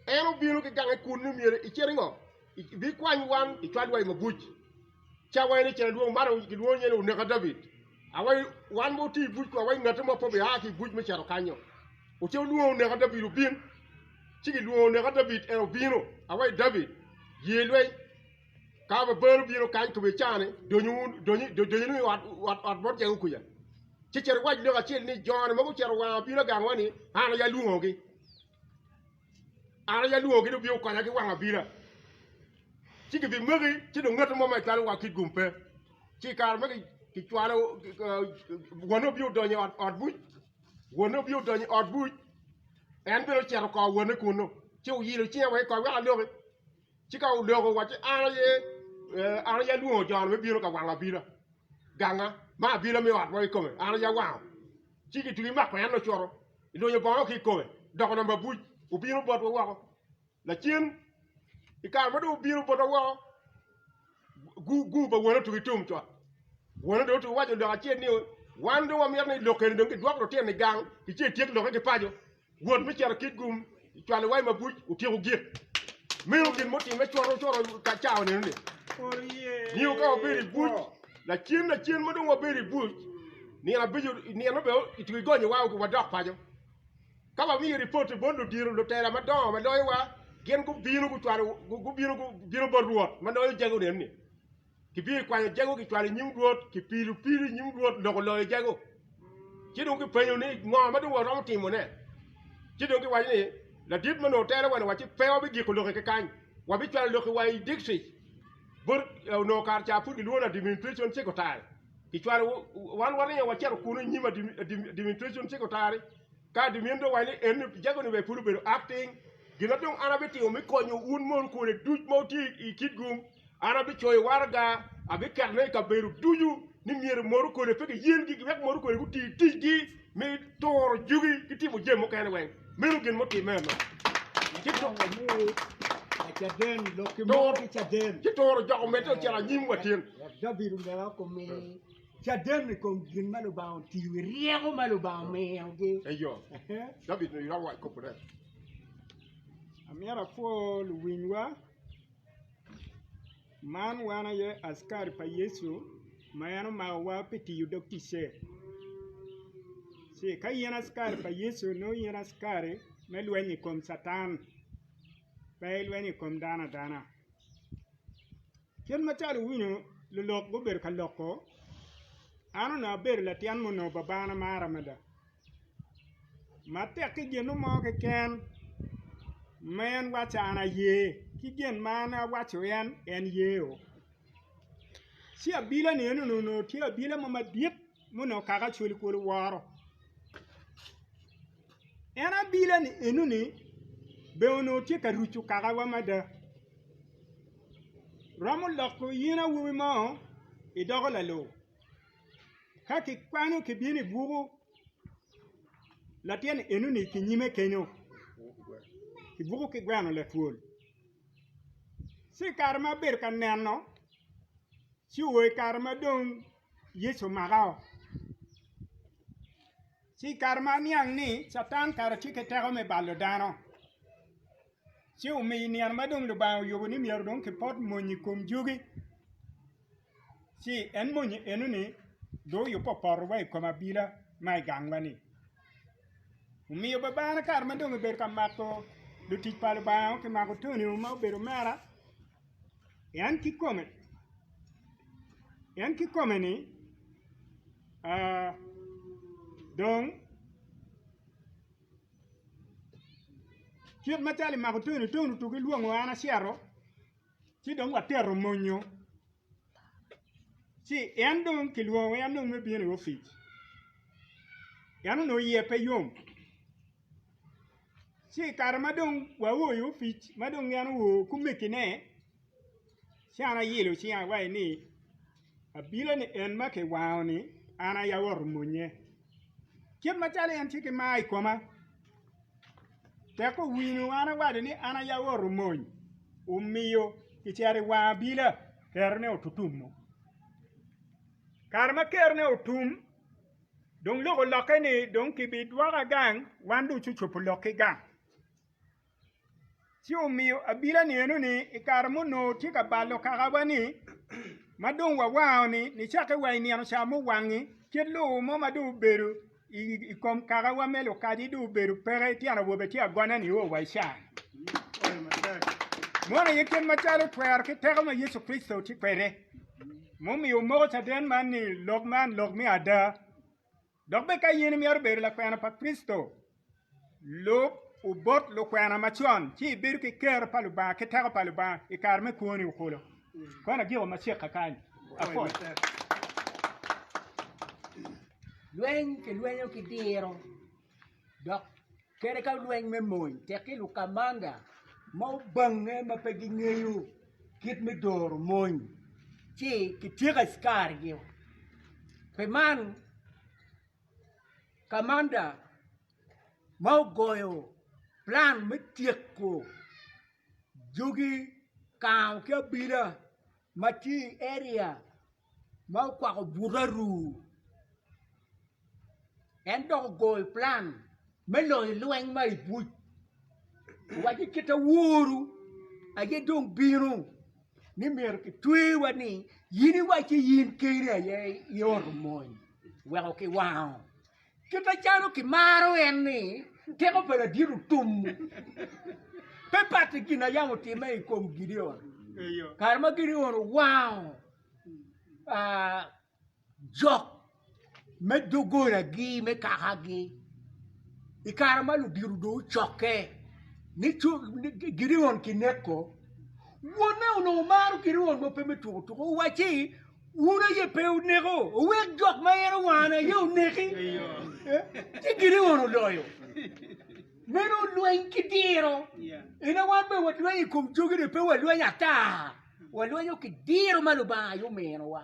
S3: eno binu ki gange kunu miere I cheringo bi kwany wan I chual wai mabuch cha wai ni chere luo mara ki luo nyene uneka David awai wan mo ti buch ko awai ngata mo po be ha ki buch me chero kanyo o che luo ne ga David bin chigi luo ne ga David e bino awai David yelwe ka ba ber bino kan ko be chane donyu ni wat bot je ku ya che cher waj ne ga chel ni jon mo ko cher wa bino ga wani ana ya luo gi do bio kana ki wa bira chigi bi magi chi do ngata mo mai kala wa kit gumpe chi kar magi ki chwalo wono bio donyu at buj wono bio donyu at buj en biro chero ko wone kuno chi u yiro chi we ko wa lo chi ka u lo wa chi ana ya luo jon me biro ka wa bira ganga ma bira me wat boy ko ana ya wa chi ki tuli ma ko en no choro do yo bo ki ko do ko no buj u biro bot wa la chin I ka ma do biro bot wa gu ba wona tu tum cho wona do tu wa jo do chi ni wan do wa mi ne lo ken do ki dwak do ten gang ki che tiek lo ke pajo won mi cher kit gum chwale wai mabuch utiego gie miyo gin moti me choro ka chao ne ni ni o ka beri buch la chien mo do beri buch ni na bijo ni no be itu gonye wa ko wadok pajo ka ba mi report bondo diro lo tera ma do wa gen ko bino ko chwale ko bino borduot ma do jago ne ni ki bi kwa jago ki chwale nyim duot ki pilu nyim duot lo ko lo jago ki do ki penyo ni ngo ma do wa rom timo ne ci do ki wani la dit mano tere wana wachi peo bi giko loke kan wa bi twal loke wai diksi bur no kar cha fu di lona administration secretary ki twal wan wani wa cher kunu nyima administration secretary ka di mindo wani en jago ni be pulu be acting gina dong arabeti o mi konyo un mon ko ne duj moti I kidgum arabi choy warga abi karne ka beru duju ni mier moru ko ne feke yen gi wek moru ko ne ti gi mi tor jugi ki ti mo jemo kene wen menu gen moti meno
S2: Kito mu Caden lo ki mo ki Caden
S3: ki tor jogo meto chara nyim watin
S2: David ngala ko mi Caden ko gin malu ba on ti riego malu ba me oge
S3: eyo David no ira wa ko pore
S6: amiara fo luwinwa man wana ye askari pa Yesu mayano ma wa peti yudokti se ka yena askari pa Yesu no yena askari me lwenyi kom satan pa lwenyi kom dana ken matalo wino lo lok go ber ka loko
S7: anu na ber la tian mo no babana mara mada mate ki genu mo ke ken men wa chana ye ki gen mana wa choyan en ye o si abila ne no ti abila mama diep mo no kaga chuli ko waro en abila ni enu ni be ono ti ka ruchu kaga wa mada ramu lokko yina wuwi mo e dogola lo kaki kwano ke bini bugu la tiene enu ni ki nyime kenyo ki bugu ki gwano la tuol si karma ber kan neno si woy karma dong yesu magao si karma niang ni satan kara chike tego me ballo dano si umi nian madong lu bawo yogo ni mier dong ki pot monyi kum jugi si en monyi enu ni do yo popor wai koma bila mai gangwani umi yo babana karma dong ber kam mato lu tik pal bawo ki mago tuni uma beru mara yan ki kome ni dong kiet matali mago tuni tu ki luongo ana C.E.R si dong watero monyo si yan dong ki luongo yan dong me biene office yan no yepe yom si karma dong wa wo yo office madong yan wo kumekine si ana yelo si ya wai ni abila ni en make wao ni ana ya wor monye kiet matali yan tiki mai koma teko winu ana wade ni ana ya wor mon umiyo kichari wa bila kerne otutumo karma kerne otum dong logo lokene dong kibidwaga gang wandu chuchupu loki gang si umiyo abila ni enu ni ikarmu no tika balo kagabani madong wa wao ni chake wa ni anu shamu wangi kidlu mo madu beru ikom kagawa melo kadi du beru pere ti ana wobe ti agwana ni o wa sha mona yeken machalo twer ki tego ma Yesu Kristo ti pere momi o mo ta den man ni logmi ada dogbe ka yini mi arber la kwena pa Kristo lo u bot lo kwena machon ti beru ki ker paluba ki tego paluba e karme kuoni u kholo kona giwa masieka kani afo
S2: Lueng ke luenyo ki diro dok kere ka lueng me moy te ki lu kamanda mau bange ma pegi ngeyu kit me dor moy chi ki tira C.E.R gyo pe man kamanda mau goyo plan me tiek ko jogi kaw ke bila mati area mau kwa ko buraru en dog goy plan me loy lueng mai bu waji kita wuru aje dong biru ni mer ki twe wani yini waji yin kire ye yor moy wa ki wow kita charo ki maro en ni te ko pera diru tum pe pati kina yamu ti mai kom gideon karma gideon wow jok me dogora gi me kakagi ikarama lu diru do choke ni tu girion kineko wona uno maru girion mo peme tu wachi una ye pe unego we jok ma yero wana yo neki ti girion loyo meno luen kidiro ina wan be wat luen kum jogire pe wa luen ata wa luen yo kidiro maluba yo meno wa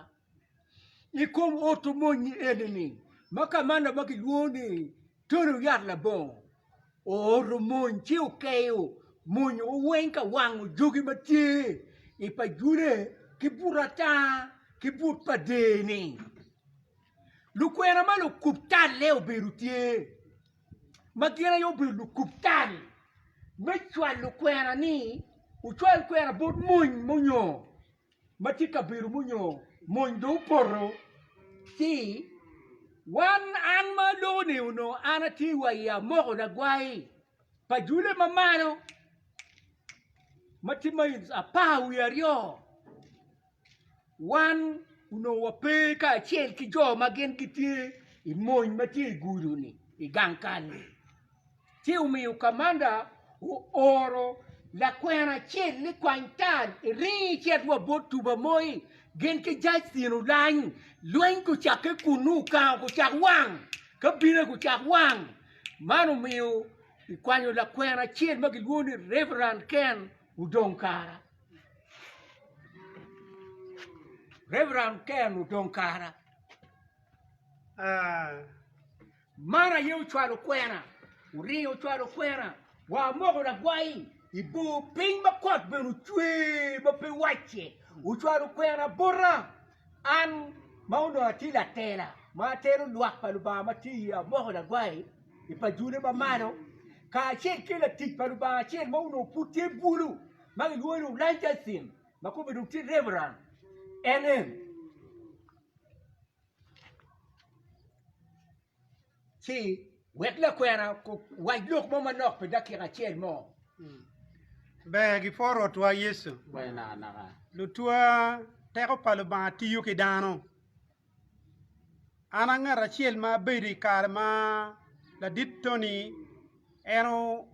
S2: ikom oto monyi eneni maka mana maki luoni toro yar la bon o romon chi o keo monyo wenka wango jogi mati e pa jure ki burata ki bur padeni lu kwena malo kuptal leo berutie makira yo be lu kuptal me chwa lu kwena ni u chwa kwena bot monyo matika beru monyo mondo porro si wan an ma do ni uno ana ti wa ya mo na gwai pa jule mamano mati mai a pa wi ario wan uno wa pe ka chel ki jo magen ki tie I moy ma tie guru ni I gankan ti umi u kamanda u oro la kwena chel ni kwantan ri chet wa botu ba moy gen ke jasinu lan luen ku chake kunu ka ku chak wang ka bina ku chak wang manu miu I kwanyo la kwena chel ma gilwoni Reverend Ken Udonkara Reverend Ken Udonkara Mana yeu chwalo kwena Uriyo chwalo kwena Wa mogo na gwai Ibu ping makot benu chwe Mape wache Uchwalo kwena bora An mauno atila tela Ma telo luak paluba mati ya mogo na gwai Ipajune mamano Ka chen kila tik paluba chen mauno putie bulu Magi luono lanja sin Makube dukti reverend NN Si wet la kwena ko waj lok mo manok pe dakika chel mo
S1: Bagi foro tua Yesu.
S5: Buena naga.
S1: Lutua teko paluba tiyu ki dano. Ananga Rachel ma beri karma la ditoni eno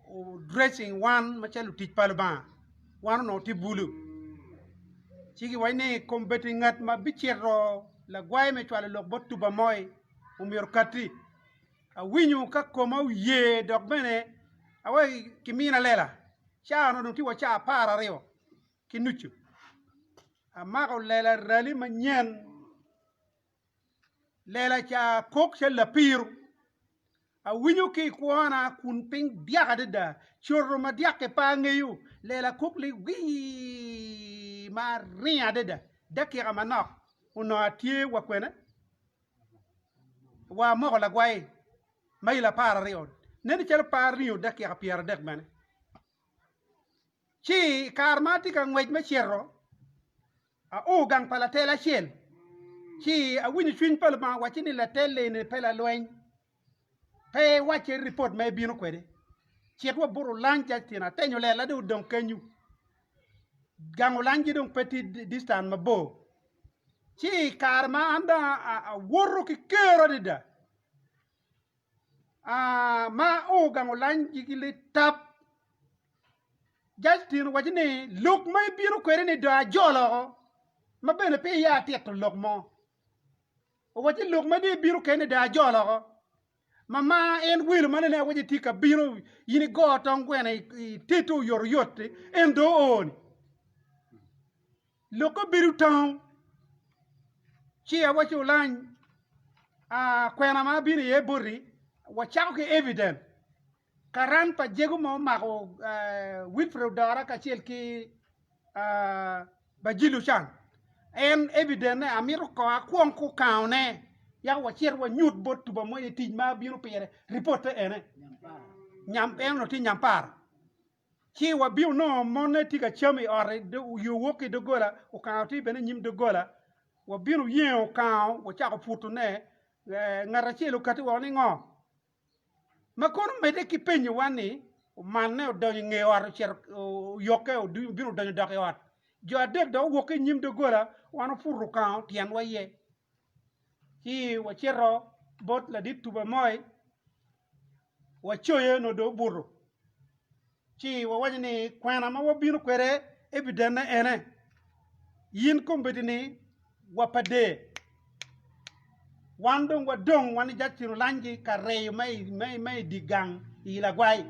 S1: dressing one machalu tit paluba. One no tibulu. Chigi waine kombeti ngat ma bichero la gwai me chwala lok botu ba moy umior kati. A winyu ka koma ye dok bene awai kimina lela. Cha no ti wa cha para reo kinuchu amago lela rali manyen lela cha kok cha la piru a winyu ki kuana kun ping diaga da chorro ma diake pa ngeyu lela kok li wi ma ria da dakira manok uno atie wa kwena wa mo la gwai mai la para reo neni cha para reo dakira pier dek mane Chi karmati ka ngwej me chero a o gang pala tela chel chi a wini twin pala ma wachini la tele ne pela loin pe wache report me bino kwede chetwa buru lanja tina tenyo lela de udon kenyu gangu lanji don peti distan mabo chi karma anda a worro ki kero dida ma o gangu lanji ki le tap Justin wajine look may biro kwere ni da jolo ma bene pe ya tieto lok mo waji look ma di biro kene da jolo mama en wil manene waji tika biro yini go ton gwene tito yor yotte en do on loko biru town chi a waji ulan kwena ma biro ye burri wachako ke evident Karan pa jego mo mako Wilfred Dara ka chel ki bajilu chan en evident amiro ko akwon ko kaune ya wa cher wa nyut bot tuba mo e tij ma biro pere report ene nyam en no ti nyampar chi wa biu no mone ti ka chami ore de you woki de gola o ka ti bene nyim de gola wa biu yen o ka o cha ko putu ne ngara chelu kati wa ni ngo Makono mede ki penyo wani manne o donyo nge war cher yoke o biro donyo doke wat jo adek do woke nyim de gola wano furu kan tian waye ki wa chero bot la dit tuba moy wa choye no do buru ki wa wani kwana ma wa biro kwere evident na ene yin kombedini wa pade Wandong wa dong wani jatiru lanji ka rey may digang ila gwai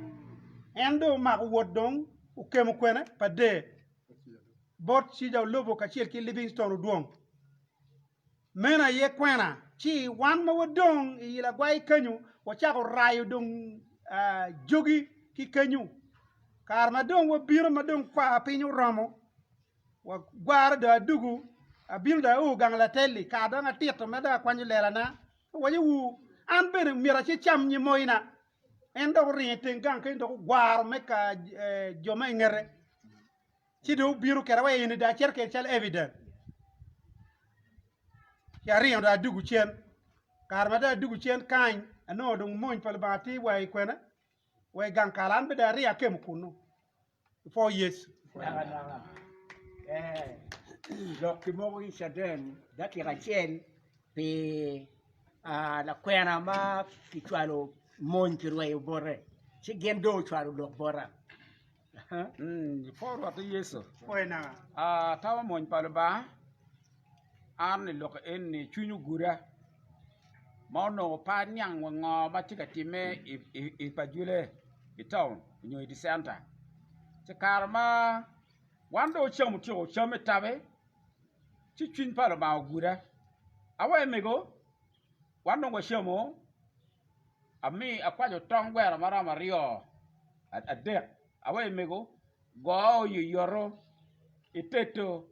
S1: endo ma wodong ukemu kwena pade bot si jaw lobo ka chel ki Livingstone duong mena ye kwena chi wan ma wodong ila gwai kanyu wa chako rayo dong jogi ki kanyu kar ma dong wa biro ma dong kwa pinyu romo wa gwar da dugu abin da o gang la telli ka da nga tieto me da kwanyu lela na waji wu an bere mira ci cham ni moyna en do riente gang ke do gwar me ka joma ngere ci do biru kera way ni da cerke chal evident ya riyo da dugu chen kar ma da dugu chen kan no do moñ pal bati way kwena way gang kalan be da riya kem kunu 4 years
S2: Dok ki mo ki Caden dat ki rachen pe la kwena ma ki chwalo mon ki rwe bore. Chi gendo chwalo dok bora.
S5: For what yeso.
S7: Oena.
S5: Tawa mon palba. An ni lok en ni chunyu gura. Mono pa nyang ngo ba tika time I pajule I town nyo di center. Che karma wando chom tio chom tabe. Chi chun palba gura. Awa mego wando ngo chomo ami akwajo tongwera mara mario adek awe mego go yu yoro iteto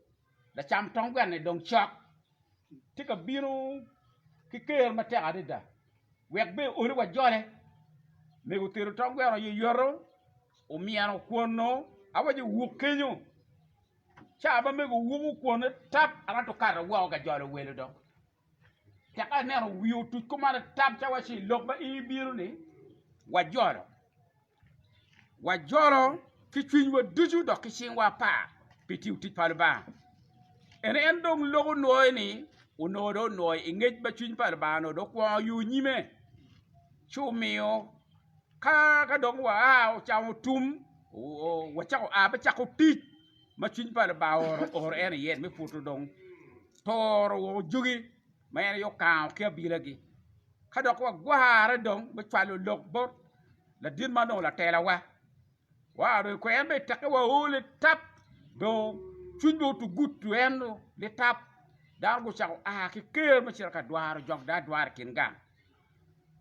S5: la cham tongwen ne dong chak tika biro kiker mate adida wek be ori wa jole mego tero tongwera yu yoro o miano kono awaje wukenyo cha ba mego wugu kono tap ala to kara wa ga jole welo do taka nero wiu tu kumara tap cha wa shi lokba I biro ni wa joro ki twin wa duju do ki shin wa pa piti uti palba en dong logo noy ni uno do noy ingej ba twin palba no do kwa yu nyime chumio ka dong wa o cha tum o wa cha a ba cha ko pi ma twin palba or en yen me puto dong tor wo jugi ma yo ka ke abila gi ka do ko gwara dong ba twalo lok bot la din ma no la tela wa ro ko embe takawa ole tap do chunjo to good to endo le tap dar go chako ki ker ma cerka dwar jog da dwar kinga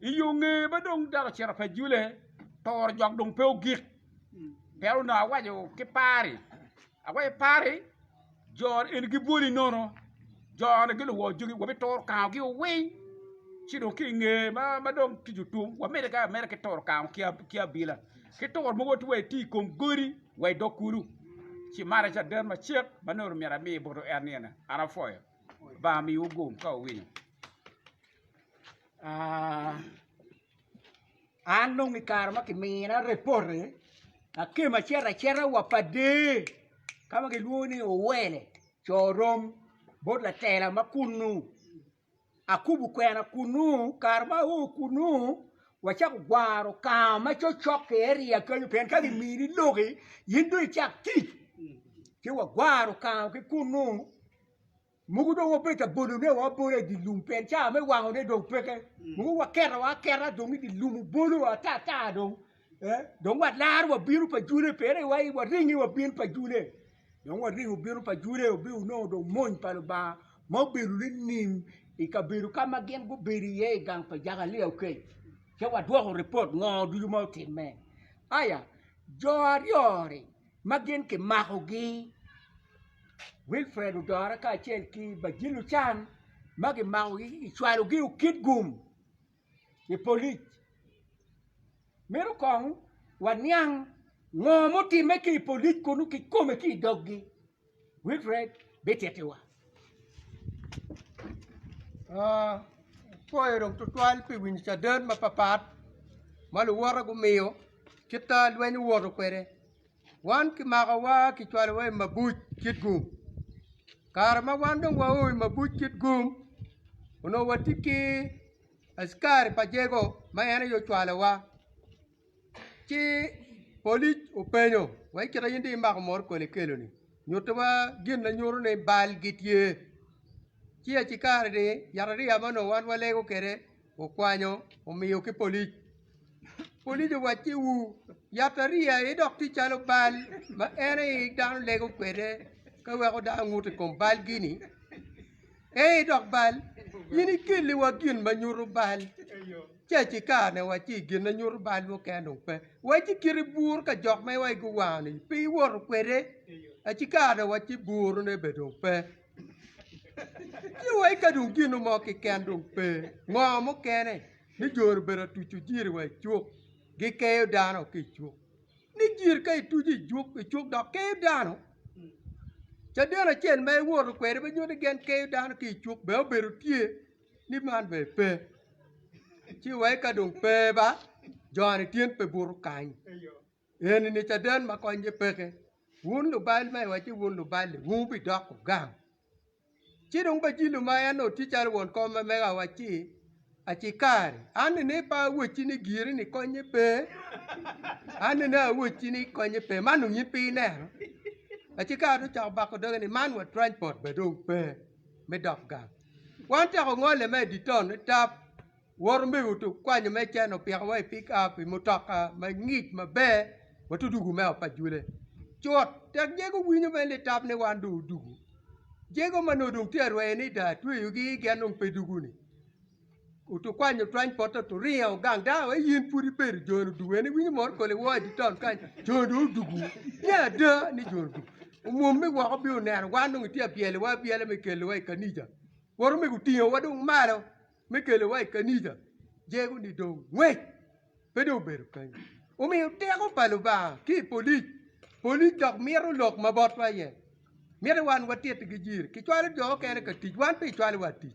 S5: iyunge ba dong dar cerka pa jule tor jog dong pew gik pero na wajo ki pari awa pari jor en gi boli nono jor gi wo jogi wo be tor ka gi we chido ki nge ma dong ki jutum wa mereka tor ka ki abila ki tor mo wotu we ti kom gori we dokuru ci mara cha der ma chek banor mera mi bodo ernena ana foyo ba mi ugum ka wi
S2: Anong mi karma ki mina repore ake ma chera wa pade kama ke luoni o wele chorom bod la tela makunu akubu kwena kunu karma o kunu wacha gwaro kama chochok area kanyu pen ka miri logi yindu chak ti ke wa gwaro kama ke kunu mugu do wo peta bodo ne wa bore di lumpen cha me wango ne do peke mugu wa kera do mi di lumu bolo wa ta do dong wa lar wa biru pa jure pere wa ringi wa biru pa jure dong wa ringi biru pa jure o biru no do mon pa ba mo biru nim ikabiru kama gen go biri ye gang pa jaga le okay ke wa do report ngo du mo tin me aya joriori magen ke mahogi Wilfred Udara ka chel ki bagilu chan magi mahogi chwalo gi kit gum e polit mero kong wanyang ngo mo ti me ki polit konu ki kome ki doggi Wilfred betetewa
S6: Poi rong tutuan pi win Caden ma papat malu wara gu meo kita lweni woro kwere wan ki magawa ki chwal we mabuj kit gum karma wandong wa oi mabuj kit gum uno watiki askari pajego ma ene yo chwal wa ki polit upenyo wai kira yindi mag mor ko le keloni nyotwa gin na nyoro ne bal gitie chia chikare de yarari amano wan wale ko kere o kwanyo o miyo ki polit wachi wu yataria e dokti chalo bal ma ere dan lego kwere ka we ko da nguti kom bal gini e dok bal yini kili wa gin ma nyuru bal chia chikane wachi gin na nyuru bal wo kendo pe wachi kiri bur ka jok me wai gu wani pi wor kwere a chikane wachi bur ne bedo pe Iwai ka dung ginu mo ki ken dung pe ngo mo kene ni jor bera tu chu jir wa chuk gi ke dano ki chuk ni jir kai tu ji chuk da ke dano cha dena chen me wor kwere be nyodo gen ke dano ki chuk be beru tie ni man be pe chi wai ka dung pe ba joni tien pe buru kan en ni cha den ma ko nje pe ke wun lu bal me wa chi wun lu bal wu bi dok gang chi dong ba chi lu ma no ti chal won ko ma me ga wa chi a chi kar an ne pa wo chi ni giri ni ko nye pe an ne wo chi ni ko nye pe man ni pi ne a chi ka do cha ba ko do ni man wa transport be dong pe me dok ga wan ta ko ngole me di ton tap wor me to kwa nye me cha no pi wa pick up mo toka ma ngit ma be wa tu dugu me pa jule chot te je ko wi me le tap ne wan du dugu je ko mano dong ti arwe ni da tu yu gi ga no pe dugu ni to kwa nye transport to rio gang da we yin puri per jonu du we ni wi mor ko le wa di ton kan jonu dugu ya da ni jonu mo me wa ko bi ne wa no ti apiele wa piele me kele wa kanija wor me ku ti wa dong ma lo me kele wa kanija je ko ni dong we pe do ber kan o me te ko palu ba ki poli dok miro lok ma bot wa ye miro wan wa tiet gi jir ki chwal jo ke ka ti wan pe chwal wa ti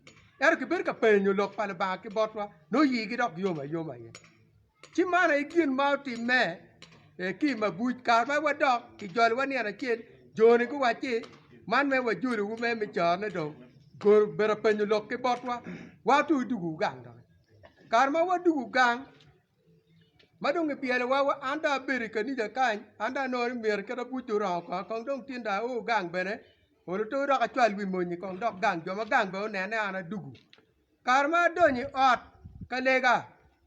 S6: er ke ber ka pe nyu lok palu ba ki bot wa no yi gi dok yo ma ye chi mana ikin ma ti me e ki ma bu ka ma wa dok ki jol wa ne na chen joni ku wa chi man me wa juru ku me cha na do go ber pe nyu lok ki bot wa tu du gu gang do kar ma wa du gu gang madong piele wa anda beri kani da kan anda no mer ka bu tu ra ko kong dong tin da o gang bene o to ra ka chwal wi mo ni kong dok gang jo ma gang be ne ne ana dugu karma do ni ot ka lega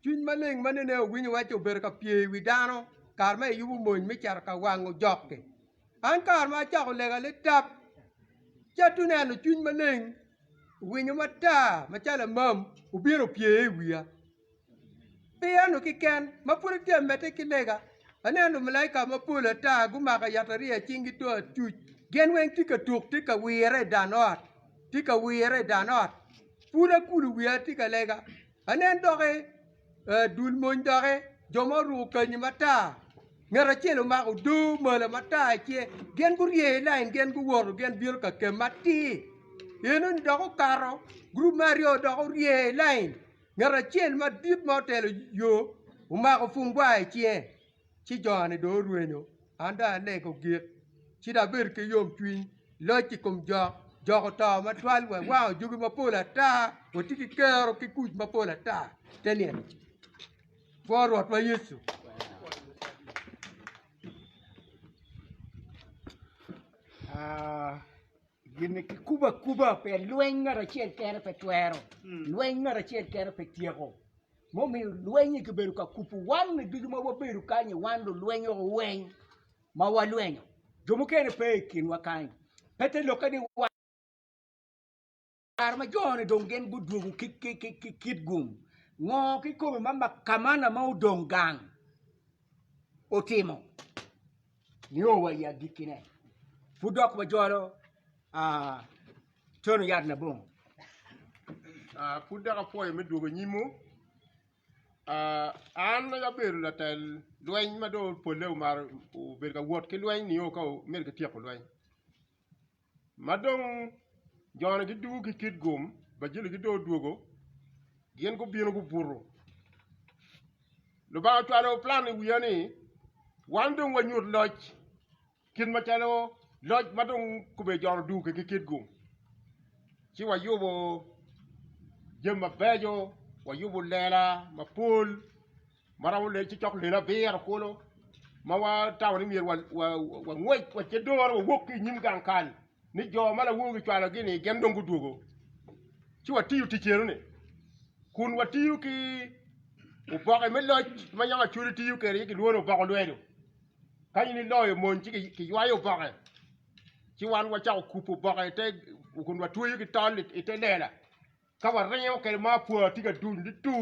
S6: chun ma leng ma ne wi ni wa cho ber ka pie wi dano karma yu mo mi char ka wango jok ke an karma cha ko lega le tap cha tu ne no chun ma leng wi ni ma ta ma cha la mam u biro pie wi ya piano kiken mapura dia mete kilega aneno malaika mapula ta gumaka yataria chingi to tu gen wen tika tuk tika wire danot pura kulu wiya tika lega anen doge dul mon doge jomoru kanyi mata ngara chelo ma du mala mata che gen gurie line gen guwor gen bir ka kemati yeno ni dogo karo group mario dogo rie line ngara chen ma dip ma tele yo uma ko fungwa che chi jone do ruenyo anda ne ko giet chi da ber ke yom twin lo chi kum jo ko to ma twal wa jugu ma pola ta o ti ki kero ki kuj ma pola ta tenien forward wa yesu
S2: gini ki kuba pe luenga ra chiel kere pe tuero luenga ra chiel kere pe tiego mo mi luenga ke beru ka kupu wan ni digi ma wa beru ka ni wan lo luenga o wen ma wa luenga jomo kene pe kin wa kan pete lo ka ni wa ar ma jone dongen bu dugu kit gum ngo ki ko ma kamana ma udongang otimo ni o wa ya dikine fudok ba jolo tono yad na bom
S3: puda ka poy me dugo nyimo an na beru la tel loin ma do pole mar o ber ka wot ke loin ni o ka mer ka tie ko loin madong jona gi dugu ki kit gum ba jël gi do dugo gen ko bieno ko burro lo ba talo plan wi yani wandong wa nyut loj kin ma talo loj madong ko be jona dugo ki kit gum ci wa yubo jemma bejo wa yubo lela ma pol maraw le ci tok lela beer kolo ma wa tawni mir wa ngoy wa ci door wa wokki nyim gan kan ni jo mala wogi twala gini gen dongu dugo ci wa tiyu ti ceru ne kun wa tiyu ki o boxe me loj ma nyanga churi tiyu ke ri ki wono boxo lwedo kany ni loyo mon ci ki wayo boxe ci wan wa chaw kupu boxe te kun wa tuyu ki tol ite lela ka wa renyo ke ma pu ti ga dun di tu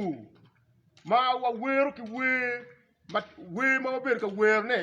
S3: ma wa weru ki we ma ber ka wer ne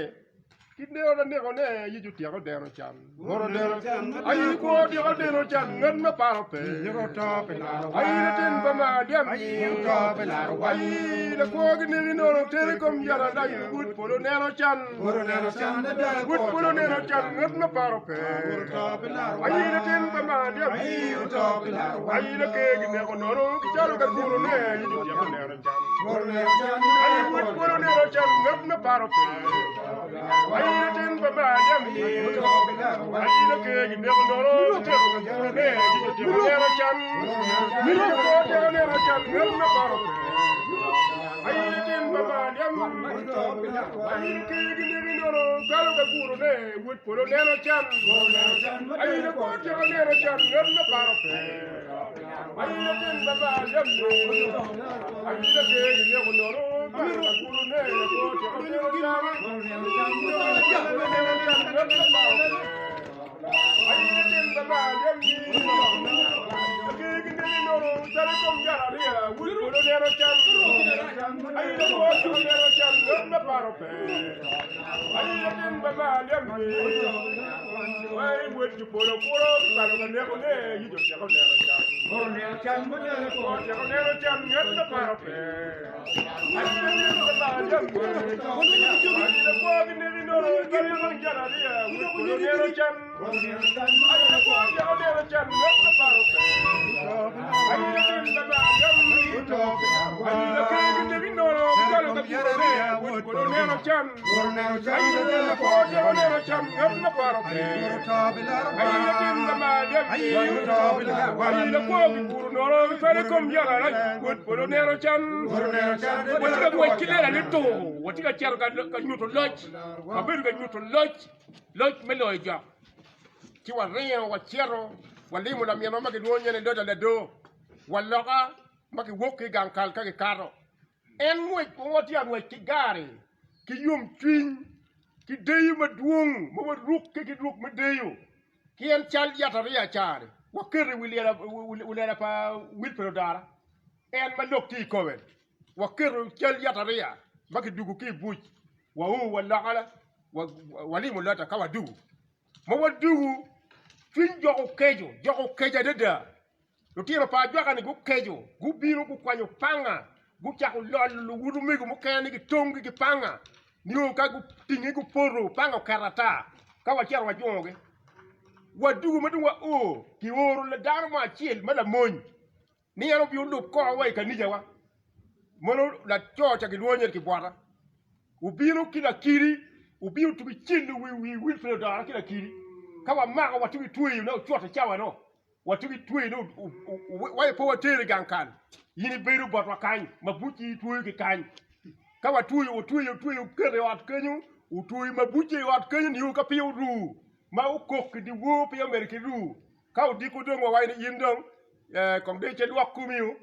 S3: ki ne o ne ko ne yi ju ti ko de no chan goro de no chan ai ko di ko de no chan ngan ma paro pe ni ko to pe la ai ne tin ba ma dem ai to pe la ai le ko gi ni no no te kom jara da yu gut polo ne no chan goro ne no chan da gut polo ne no chan ngan ma paro pe goro to pe la ai ne tin ba ma dem ai to pe la ai le ke gi ne ko no no ki jaro ka goro ne yi ju ti ko ne no chan goro ne no chan ai gut polo ne no chan ngan ma paro pe Ayina tin baba dem ni. Ayina ke ginde ndoro te ko ngoro ne ginde te nero chan. Ayina ko te nero chan ngel na paro. Ayina tin baba dem ni. Ayina ke ginde ndoro galo ga guru ne wut polo nero chan. Ayina ko te nero chan ngel na paro. Ayina tin baba dem ni. Ayina ke ginde ndoro galo ga guru ne ko te nero chan. Ki wa reyo wa chero wa limu la miano ma ke duonye ne doda le do wa loga ma ke woki gankal ka ke karo en ngwe ko ngoti an we ki gari ki yum twin ki deyu ma duong mo ruk ke ki ruk ma deyu ki en chal yata ria chare wa kere wilera pa wilpero dara en ma lokti ko wen wa kere chal yata ria ma ke dugu ki buj wa hu wa loga wa limu lata ka wa dugu mo wa dugu twin jogo keja deda lo tiro pa joga ni gu kejo gu biro gu kwanyo panga gu chako lol wudu migu mo kani ki tongi ki panga ni o ka gu tingi gu poro panga karata ka wa chero wa jonge wa dugu madunga o ki woro le darma chiel mala mon ni yaro bi ulu ko wa ka nija wa mono la chocha ki luonye ki bwara ubiro kila kiri ubiro tu chindu wi wilfredo dara kila kiri kawa maga watu bitui no chota chawa no watu bitui no wai po watere gankan yini beru botwa kan mabuchi tuyi ki kan kawa tuyi kere wat kenyu utuyi mabuchi wat kenyu ni ka piu ru ma ukok di wo pi amerika ru kaw di ko dongo wai ni yindong kom de che dwa kumiu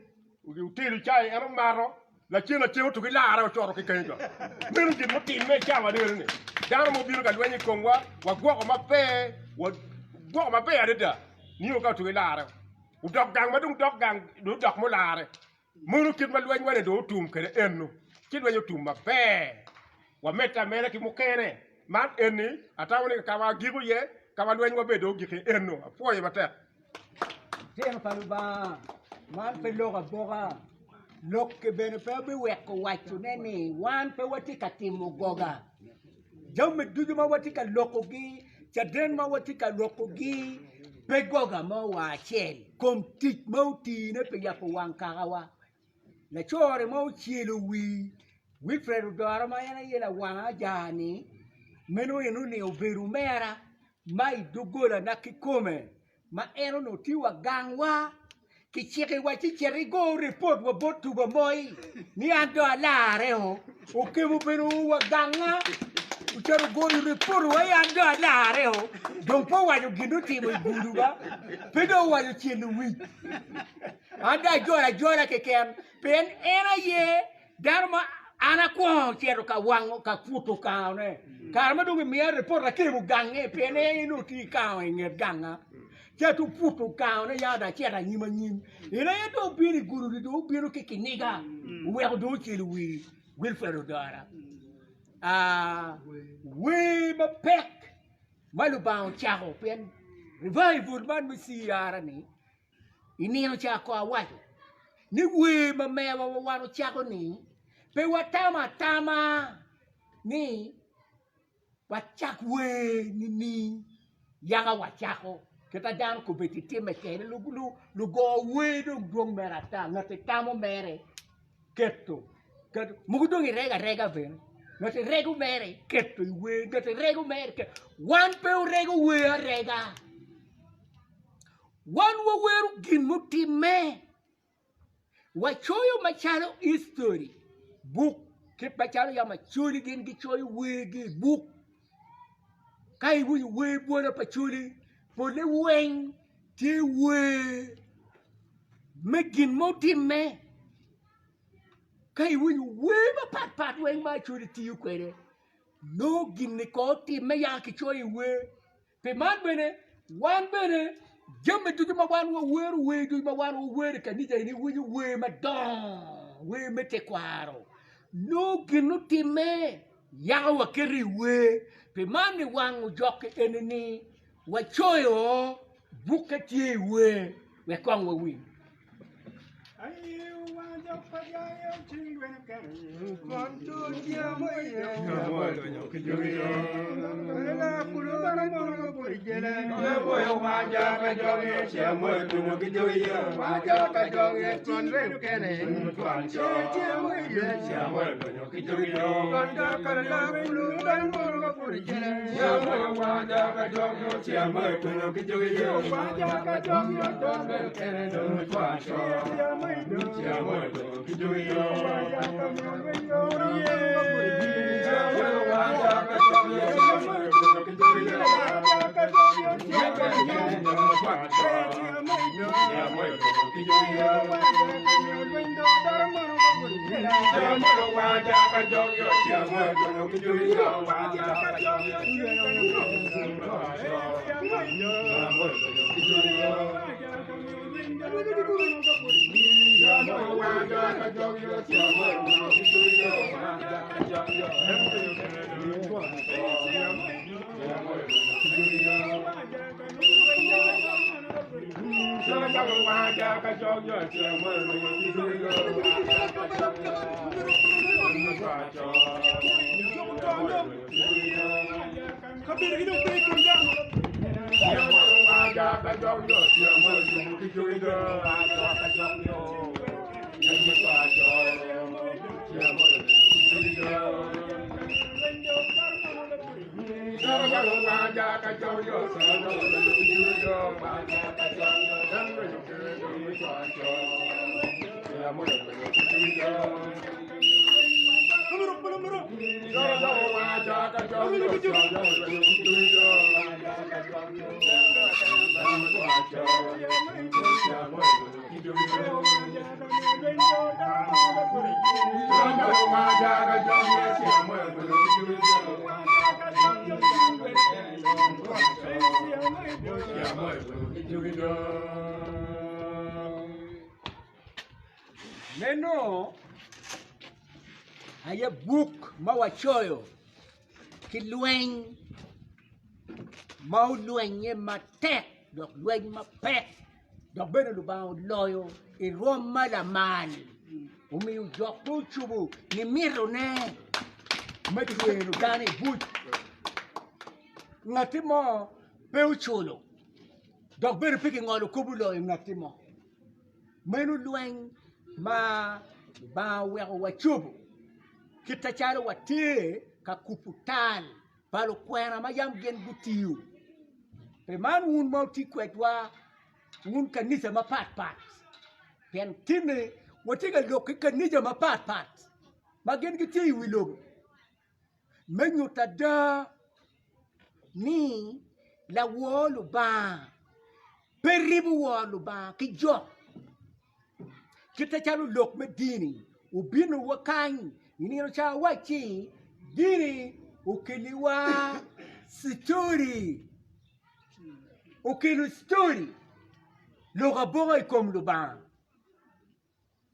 S3: utilu chai ero maro la chena che to ki la ara choro ki kenyu beru ki motin me chawa de ne dara mo biru ka lwenyi kongwa wa gwo ma pe wa gwo ma pe adeda ni o ka to laare u dog gang ma dung dog gang do dog mo laare mo kit ma lwenyi wane do tum kere enno kit wanyo tum ma pe wa meta mele ki mo kene man enni atawni ka wa gigu ye ka wa lwenyi wa be do gi enno foye bata
S2: Tiang paluba man pe loga boga lok ke bene pe be wek wachu neni wan pe wati katimo goga jam dudu ma wati ka lokogi chaden ma wati ka lokogi pe goga ma wa chel kom tik mo ti ne pe ya po wan kagawa la chore mo chelo wi Wilfredo dora ma yana yela wana jani meno yenu ne oberu mera mai dugola na kikome ma ero no tiwa gangwa kichiri wa chichiri go report wa botu ba moi ni ando alare ho o ke mo beru wa ganga ucharo go report wa ando alare ho don po wa yo gindu ti mo guru ba pedo wa yo chelu wi anda jora ke ken pen era ye darma ana ko chero ka wango ka futo ka ne karma do mi report la ke mo gange pen e no ti ka nge ganga ja tu puto ka ne ya da chera nyima nyim ina ya do biri guru do biro ke kiniga we do chelu wi Wilfredo dara we ma pek malu baon chako pen revival man mi C.E.R ni ini no chako awajo ni we ma mewa wano chako ni pe watama ni wachak we ni yanga wachako kita jangan kompetitif mekene lu go we do dong merata ngate tamo mere keto mugu dongi rega ben no te rego mere que tu we no te rego mere que wan pe rego we rega wan wo weru gin mutime wa choyo machalo history book ke machalo ya machuli gin gi choyo we gi book kai we bona pachuli pole wen ti we megin mutime kai we ma pat wen ma chuli ti kwere no gin ko ti me ya ki choyo we pe man bene wan bene Jump to my one word, way to my one word, can you any way, madam? We met a quarrel. No, cannot me. Yawa carry way. The man the one who jock enemy. What choyo, book at ye way. We're going to win. Neno haya book mawachoyo kilweng mau luenye matek dok lueny mapek dok beno lubao loyo I Roma la mali umiu jok tu chubu ni miro ne metwenu dani buch ngatimo peu chulo dok beno piki ngolo kubulo ngatimo menu lueny ma ba wego wachubu kita chalo watie ka kuputal palo kwena ma yam gen butiu pe man un mo ti kwetwa un kanisa ma pat pen tine watiga lok kanisa ma pat ma gen giti wilo menyu tada ni la wolu ba peribu wolu ba ki jok kita chalo lok medini ubinu wakany ini no cha wachi dini ukiliwa story ukilu story loga boga ikom luban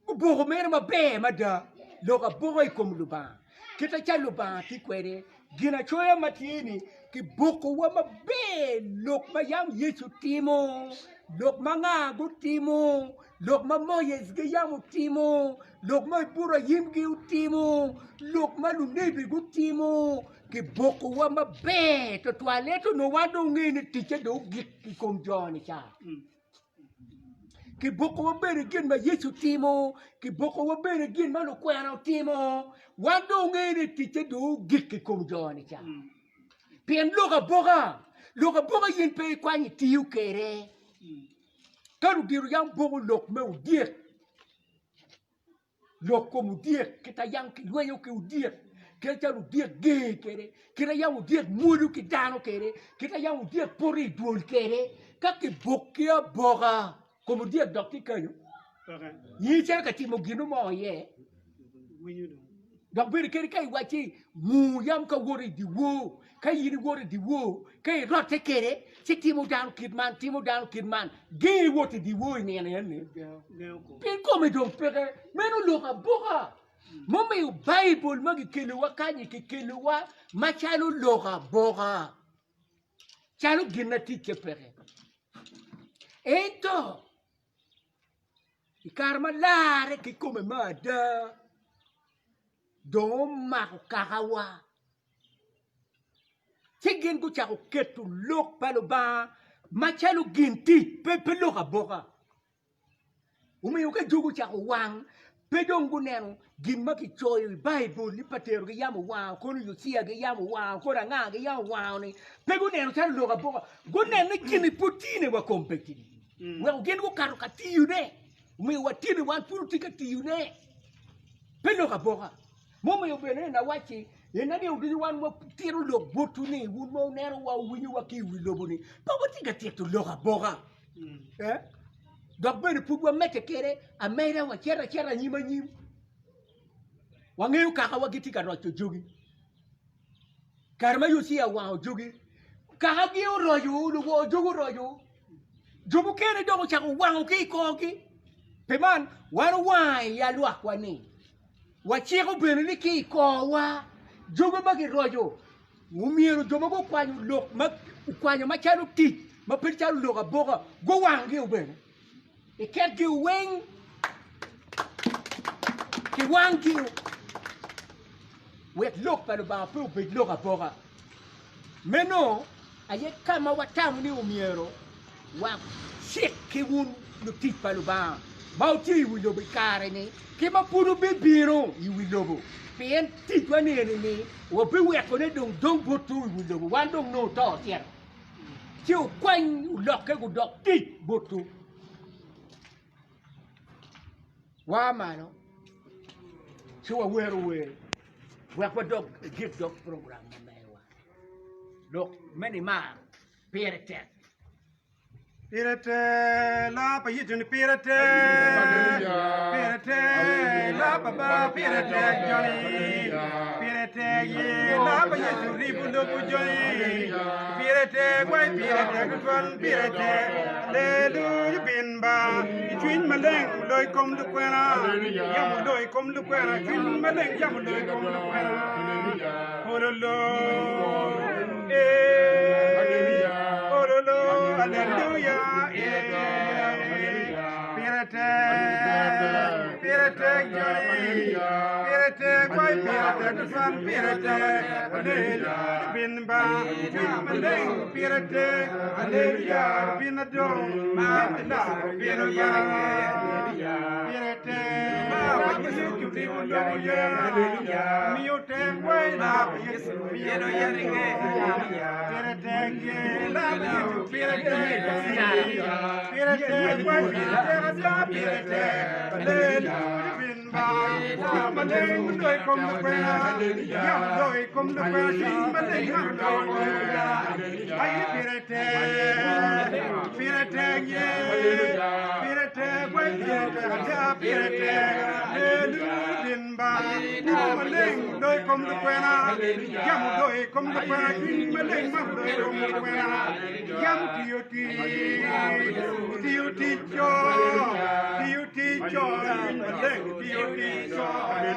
S2: boga mera ma be mada loga boga ikom luban kita cha luban ti kwere gina choya matini ki boko wa ma be lok ma yam yesu timo lok manga gutimo lok ma moyes ge yam timo lok ma pura yim ge timo lok ma lunebi gutimo ki boko wa ma be to toileto no wado ngini tiche do gik ki kom joni cha ki boko wa bere gin ma Yesu timo ki boko wa bere gin ma lo kwano timo wando ngene tite do gik kom joni cha pien loga boga yin pe kwani tiu kere karu diru yang bogo lok me udiek lok kom udiek kita yang ki loyo ki udiek kita udiek ge kere kita yang udiek mudu ki dano kere kita yang udiek pori duol kere kaki bokia boga kom udiek dokti kayo yi cha ka timo gino mo ye dok bere kere kai wachi mu yam ka wori di wo kai yiri wori di wo kai rote kere si timo down kidman ge woti di wo ni ne pin come don pere meno loka boga mome u bible magi kelewa kanyi ke kelewa machalo loka boga chalo ginati ke pere ento ikarma lare ke come mada don ma kakawa Tigen go chako ketu lok paloba machalo ginti pepe loka boka ume yoke jogo chako wang pedongo neno gimma ki choyo bible li patero ge yamu wang kono yosia ge yamu wang kora nga ge yamu wang ni pego neno chalo loka boka go neno kini putine wa kompetini wa gen go karo katiyu ne ume watini wan puru tika tiyu ne pe loka boka momo yo bene na wachi yenani udini wan mo tiro lo botu ni wun mo nero wa winyu wa ki wi lobo ni pa wati ga tiro loka boga dok bene pugwa mete kere a meira wa chera nyima nyim wa ngeu kaka wa giti ka rocho jogi karma yusi ya wa jogi kaka gi royo lu wo jogo royo jogo kere dogo chako wa ki ko ki peman wa ya lwa kwa ni wa chego bene ni ki ko wa jogo magi rojo umiero jogo go kwanyu lok ma kwanyu ma chalo ti ma per chalo loka boga go wangi ubene e ket gi weng ki wangi wet lok pa ba pu be loka boga meno aye kama watamu ni umiero wa shit ki wun no ti pa ba bauti wi lobo kare ni ki ma puru be biro i wi lobo pien titwa ni wo pe we ko ne dong botu wi lobo wan dong no to tier ti o kwan lok ke go dok tit botu wa mano ti wa we ko dok give dok program na mewa dok many ma pirete
S1: la pa yitun pirate la pa ba pirate Johnny pirate ye la pa yitun ribundo bu Johnny pirate wai pirate gutwan pirate le lu bin ba twin maleng loy kom lu kwena yam loy kom lu kwena twin maleng yam loy kom lu kwena hololo hallelujah pirate Johnny pirate boy pirate kufan pirate bin ba maleng pirate hallelujah bin do la pirate wa yesu kiti hallelujah mi ote boy la yesu piero yeringe pirate la pirate boy pirate bin ba maleng doy kom lu kwena yam doy kom lu kwena maleng yam doy ay pirate ye pirate boy pirate bin ba maleng doy kom lu kwena yam doy kom lu kwena maleng yam doy kom lu kwena yam tioti cho maleng tioti cho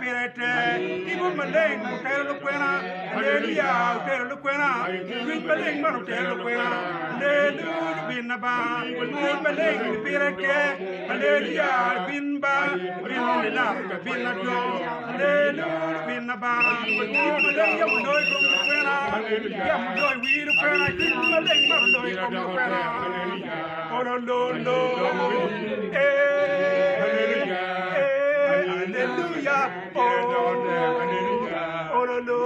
S1: pirate ibu maleng mutero lu kwena hallelujah utero lu kwena maleng manu tero lu kwena bin ba bin ba leng bin ke hallelujah bin ba bin la bin do hallelujah bin ba bin ba ya mo noy ko kwena ya mo noy wi ru kwena bin ba leng ma noy ko kwena oh no no hallelujah oh no no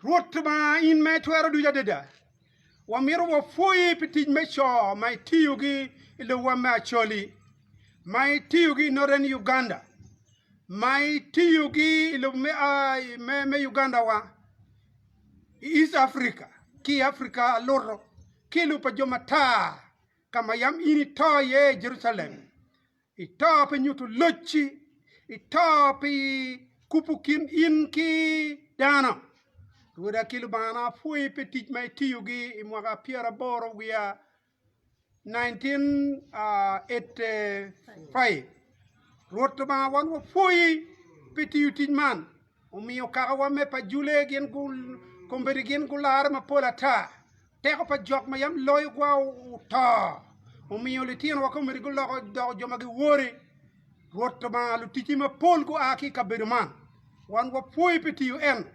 S1: Rotma in me twero du jadeda. Wamiro wa foi petit me shaw my tiugi ile wa ma choli. My tiugi northern Uganda. My tiugi ile me Uganda wa East Africa. Ki Africa loro. Kilu pa jomata kama yam ini to ye Jerusalem. Ito pe nyutu lochi. Ito pe kupukin inki dano. Ruda kilubana fui petit mai tiugi imwaga piera boro wia 1985. Rotama wan fui petit man. Umio kagawa me pa jule gen gul komberi gen gular ma pola ta. Teko pa jok mayam loy gwa ta. Umio litien wa komberi gular do jomagi wori. Rotama lutiti ma pol go aki kaberuman. Wan wa fui petit en.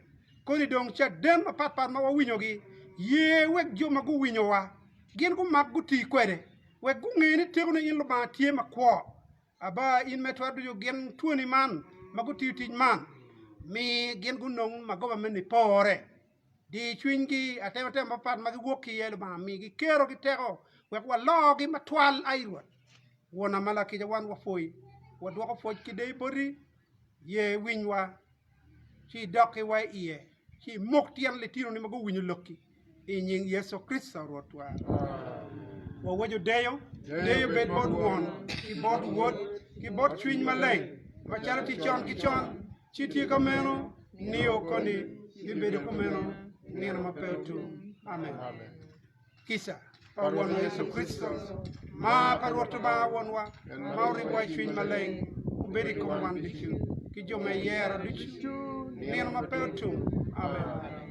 S1: Koni dong cha den ma pat ma winyogi ye wek jo ma gu winyo wa gen gu mag gu ti kwede wek gu ngeni tego ne in lo ba tie ma kwo aba in metwa du gen tuoni man ma gu ti man mi gen gu nong ma go men ni pore di chwingi atema ma pat ma gu woki ye lo ba mi gi kero gi tego wek wa logi ma twal aywa wona mala ki ja wan wa foi wa do ko foj ki dey bori ye winywa chi doki wa iye Ki moktian le tiro ni mago winyo loki inying Yesu Kristo rotwa wa wajo deyo bet bod won ki bod wot ki bod chwiny maleng ma chalo ti chon ki chon chiti kameno niyo koni gibedo kameno nino mapetu amen kisa pa won Yesu Kristo ma parwoto ba won wa mawri wa chwiny maleng ubedi ko wan dichu ki joma yera dichu nino mapetu amen